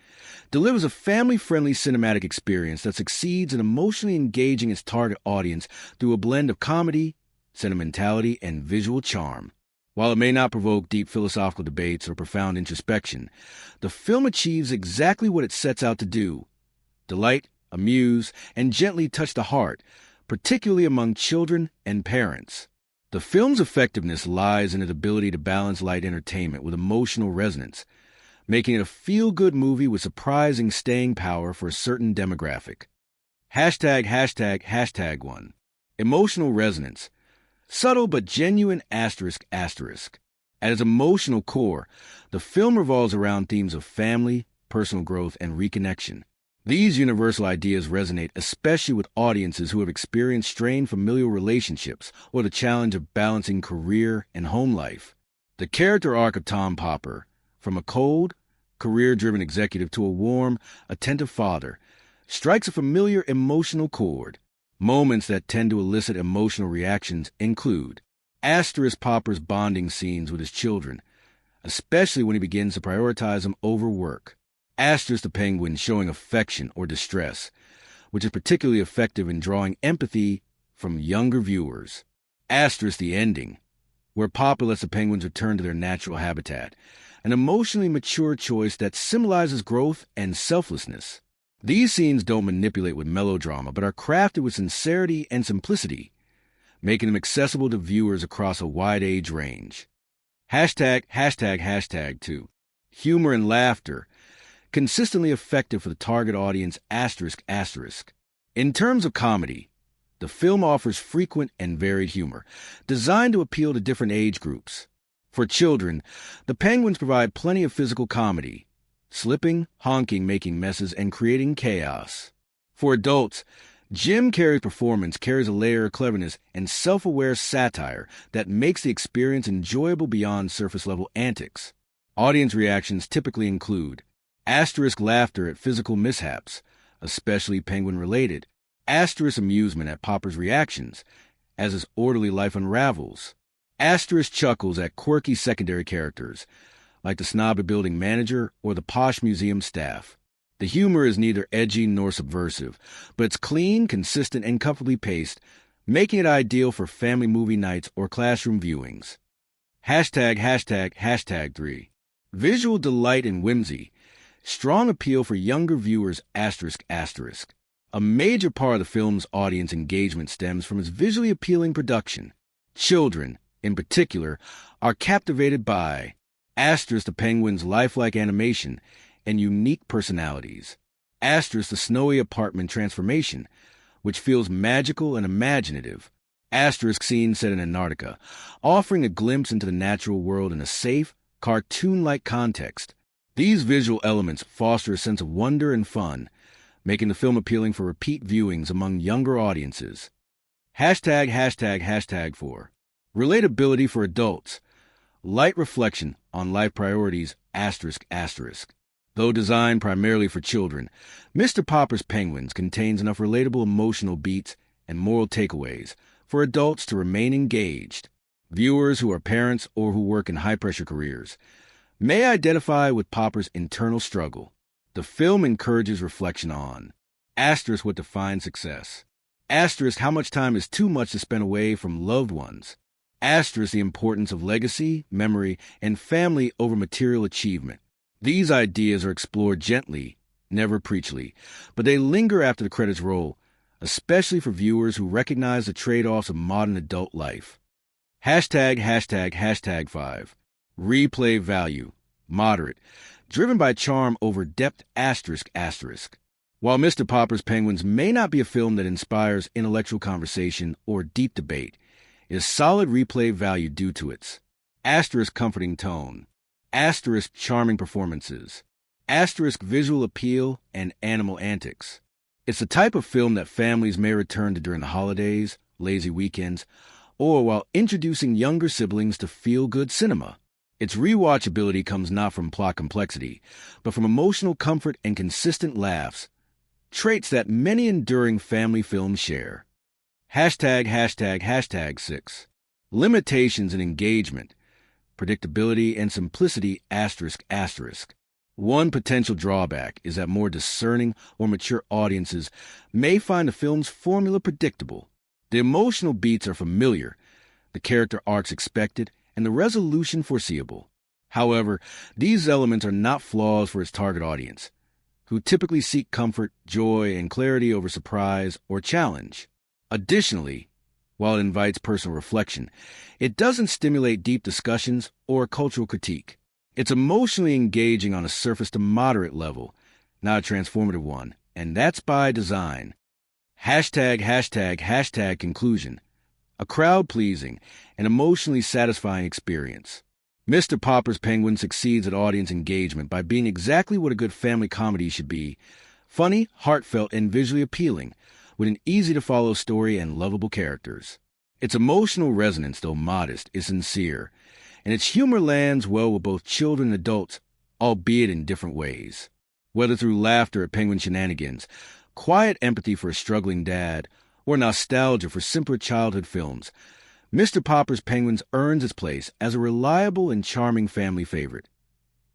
delivers a family-friendly cinematic experience that succeeds in emotionally engaging its target audience through a blend of comedy, sentimentality, and visual charm. While it may not provoke deep philosophical debates or profound introspection, the film achieves exactly what it sets out to do: delight, amuse, and gently touch the heart, particularly among children and parents. The film's effectiveness lies in its ability to balance light entertainment with emotional resonance, making it a feel-good movie with surprising staying power for a certain demographic. Hashtag 1. Emotional resonance. Subtle but genuine ***. At its emotional core, the film revolves around themes of family, personal growth, and reconnection. These universal ideas resonate especially with audiences who have experienced strained familial relationships or the challenge of balancing career and home life. The character arc of Tom Popper, from a cold, career-driven executive to a warm, attentive father, strikes a familiar emotional chord. Moments that tend to elicit emotional reactions include Popper's bonding scenes with his children, especially when he begins to prioritize them over work. The Penguin showing affection or distress, which is particularly effective in drawing empathy from younger viewers. The ending, where Popper lets the penguins return to their natural habitat, an emotionally mature choice that symbolizes growth and selflessness. These scenes don't manipulate with melodrama, but are crafted with sincerity and simplicity, making them accessible to viewers across a wide age range. Hashtag 2. Humor and laughter, consistently effective for the target audience ***. In terms of comedy, the film offers frequent and varied humor, designed to appeal to different age groups. For children, the penguins provide plenty of physical comedy, slipping, honking, making messes, and creating chaos. For adults, Jim Carrey's performance carries a layer of cleverness and self-aware satire that makes the experience enjoyable beyond surface-level antics. Audience reactions typically include asterisk laughter at physical mishaps, especially penguin-related, asterisk amusement at Popper's reactions, as his orderly life unravels, asterisk chuckles at quirky secondary characters, like the snobby building manager or the posh museum staff. The humor is neither edgy nor subversive, but it's clean, consistent, and comfortably paced, making it ideal for family movie nights or classroom viewings. ###3. Visual delight and whimsy. Strong appeal for younger viewers, ***. A major part of the film's audience engagement stems from its visually appealing production. Children, in particular, are captivated by the penguin's lifelike animation and unique personalities. The snowy apartment transformation, which feels magical and imaginative. Scene set in Antarctica, offering a glimpse into the natural world in a safe, cartoon-like context. These visual elements foster a sense of wonder and fun, making the film appealing for repeat viewings among younger audiences. ###4. Relatability for adults. Light reflection on life priorities, ***. Though designed primarily for children, Mr. Popper's Penguins contains enough relatable emotional beats and moral takeaways for adults to remain engaged. Viewers who are parents or who work in high-pressure careers may identify with Popper's internal struggle. The film encourages reflection on what defines success, how much time is too much to spend away from loved ones, the importance of legacy, memory, and family over material achievement. These ideas are explored gently, never preachily, but they linger after the credits roll, especially for viewers who recognize the trade-offs of modern adult life. ###5. Replay value. Moderate. Driven by charm over depth, ***. While Mr. Popper's Penguins may not be a film that inspires intellectual conversation or deep debate, it is solid replay value due to its comforting tone, charming performances, visual appeal, and animal antics. It's the type of film that families may return to during the holidays, lazy weekends, or while introducing younger siblings to feel-good cinema. Its rewatchability comes not from plot complexity, but from emotional comfort and consistent laughs, traits that many enduring family films share. ###6. Limitations in engagement. Predictability and simplicity, ***. One potential drawback is that more discerning or mature audiences may find the film's formula predictable. The emotional beats are familiar, the character arcs expected, and the resolution foreseeable. However, these elements are not flaws for its target audience, who typically seek comfort, joy, and clarity over surprise or challenge. Additionally, while it invites personal reflection, it doesn't stimulate deep discussions or cultural critique. It's emotionally engaging on a surface to moderate level, not a transformative one, and that's by design. ###conclusion. A crowd-pleasing and emotionally satisfying experience. Mr. Popper's Penguin succeeds at audience engagement by being exactly what a good family comedy should be: funny, heartfelt, and visually appealing, with an easy-to-follow story and lovable characters. Its emotional resonance, though modest, is sincere, and its humor lands well with both children and adults, albeit in different ways. Whether through laughter at penguin shenanigans, quiet empathy for a struggling dad, or nostalgia for simpler childhood films, Mr. Popper's Penguins earns its place as a reliable and charming family favorite,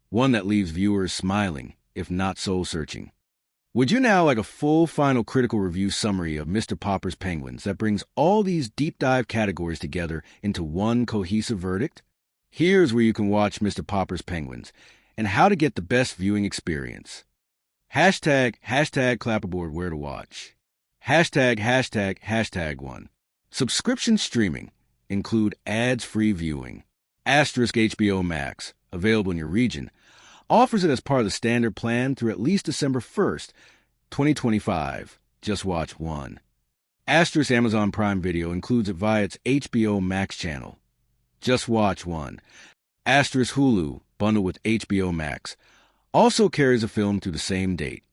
one that leaves viewers smiling, if not soul-searching. Would you now like a full final critical review summary of Mr. Popper's Penguins that brings all these deep dive categories together into one cohesive verdict? Here's where you can watch Mr. Popper's Penguins and how to get the best viewing experience. #clapperboard where to watch. #1. Subscription streaming. Include ads-free viewing. *HBO Max, available in your region, offers it as part of the standard plan through at least December 1st, 2025. Just watch one. Amazon Prime Video includes it via its HBO Max channel. Just watch one. Hulu, bundled with HBO Max, also carries a film through the same date.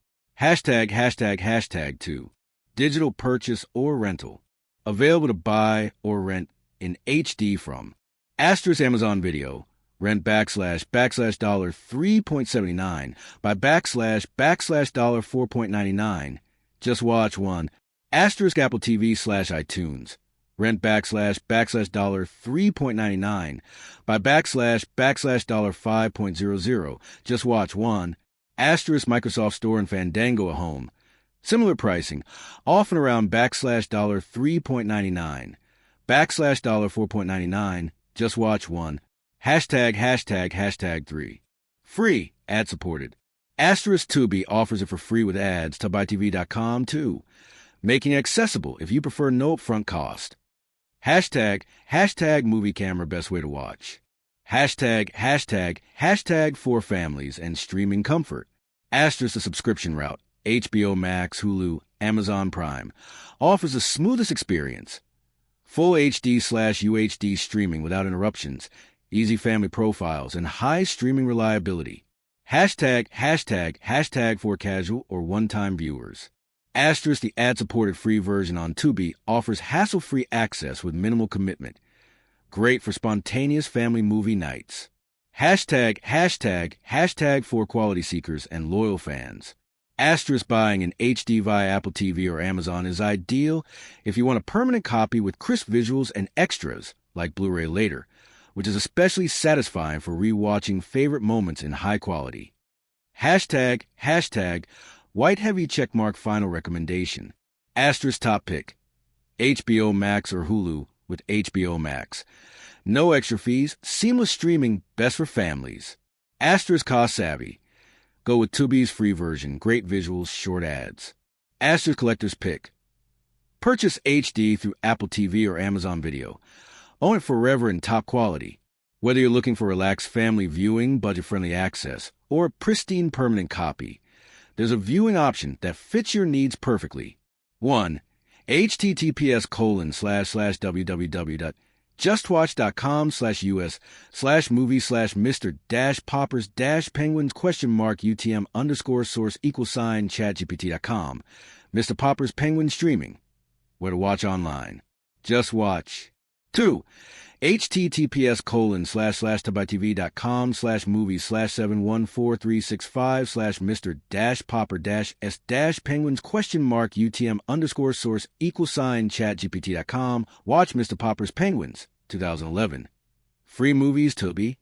#2. digital purchase or rental. Available to buy or rent in HD from Asterisk Amazon Video. Rent $$ 3.79 by $$ dollar 4.99. Just watch one. Asterisk Apple TV / iTunes. Rent $$ dollar 3.99 by $$ dollar 5.00. Just watch one. Asterisk Microsoft Store and Fandango at home. Similar pricing, often around $$ dollar 3.99. $$ dollar 4.99. Just watch one. ####3. Free, ad-supported. Asterisk Tubi offers it for free with ads. TubbyTV.com too, making it accessible if you prefer no upfront cost. ## movie camera best way to watch. ## for families and streaming comfort. Asterisk the subscription route. HBO Max, Hulu, Amazon Prime offers the smoothest experience. Full HD/UHD streaming without interruptions, easy family profiles, and high streaming reliability. ## for casual or one-time viewers. Asterisk the ad-supported free version on Tubi offers hassle-free access with minimal commitment. Great for spontaneous family movie nights. ## for quality seekers and loyal fans. Asterisk buying in HD via Apple TV or Amazon is ideal if you want a permanent copy with crisp visuals and extras, like Blu-ray later, which is especially satisfying for re-watching favorite moments in high quality. ## white heavy checkmark final recommendation. Asterisk top pick. HBO Max or Hulu with HBO Max. No extra fees, seamless streaming, best for families. Asterisk cost savvy. Go with Tubi's free version, great visuals, short ads. Asterisk collector's pick. Purchase HD through Apple TV or Amazon Video. Own it forever in top quality. Whether you're looking for relaxed family viewing, budget-friendly access, or a pristine permanent copy, there's a viewing option that fits your needs perfectly. 1. https://www.justwatch.com/us/movie/Mr-Poppers-Penguins?source=chat GPT.com. Mr. Poppers Penguin Streaming. Where to watch online. Just watch. 2. https://www.com/movie/7143665/Mr-Poppers-UTM_source=chat GPT.com. Watch Mr. Poppers Penguins 2011. Free movies, Tubi.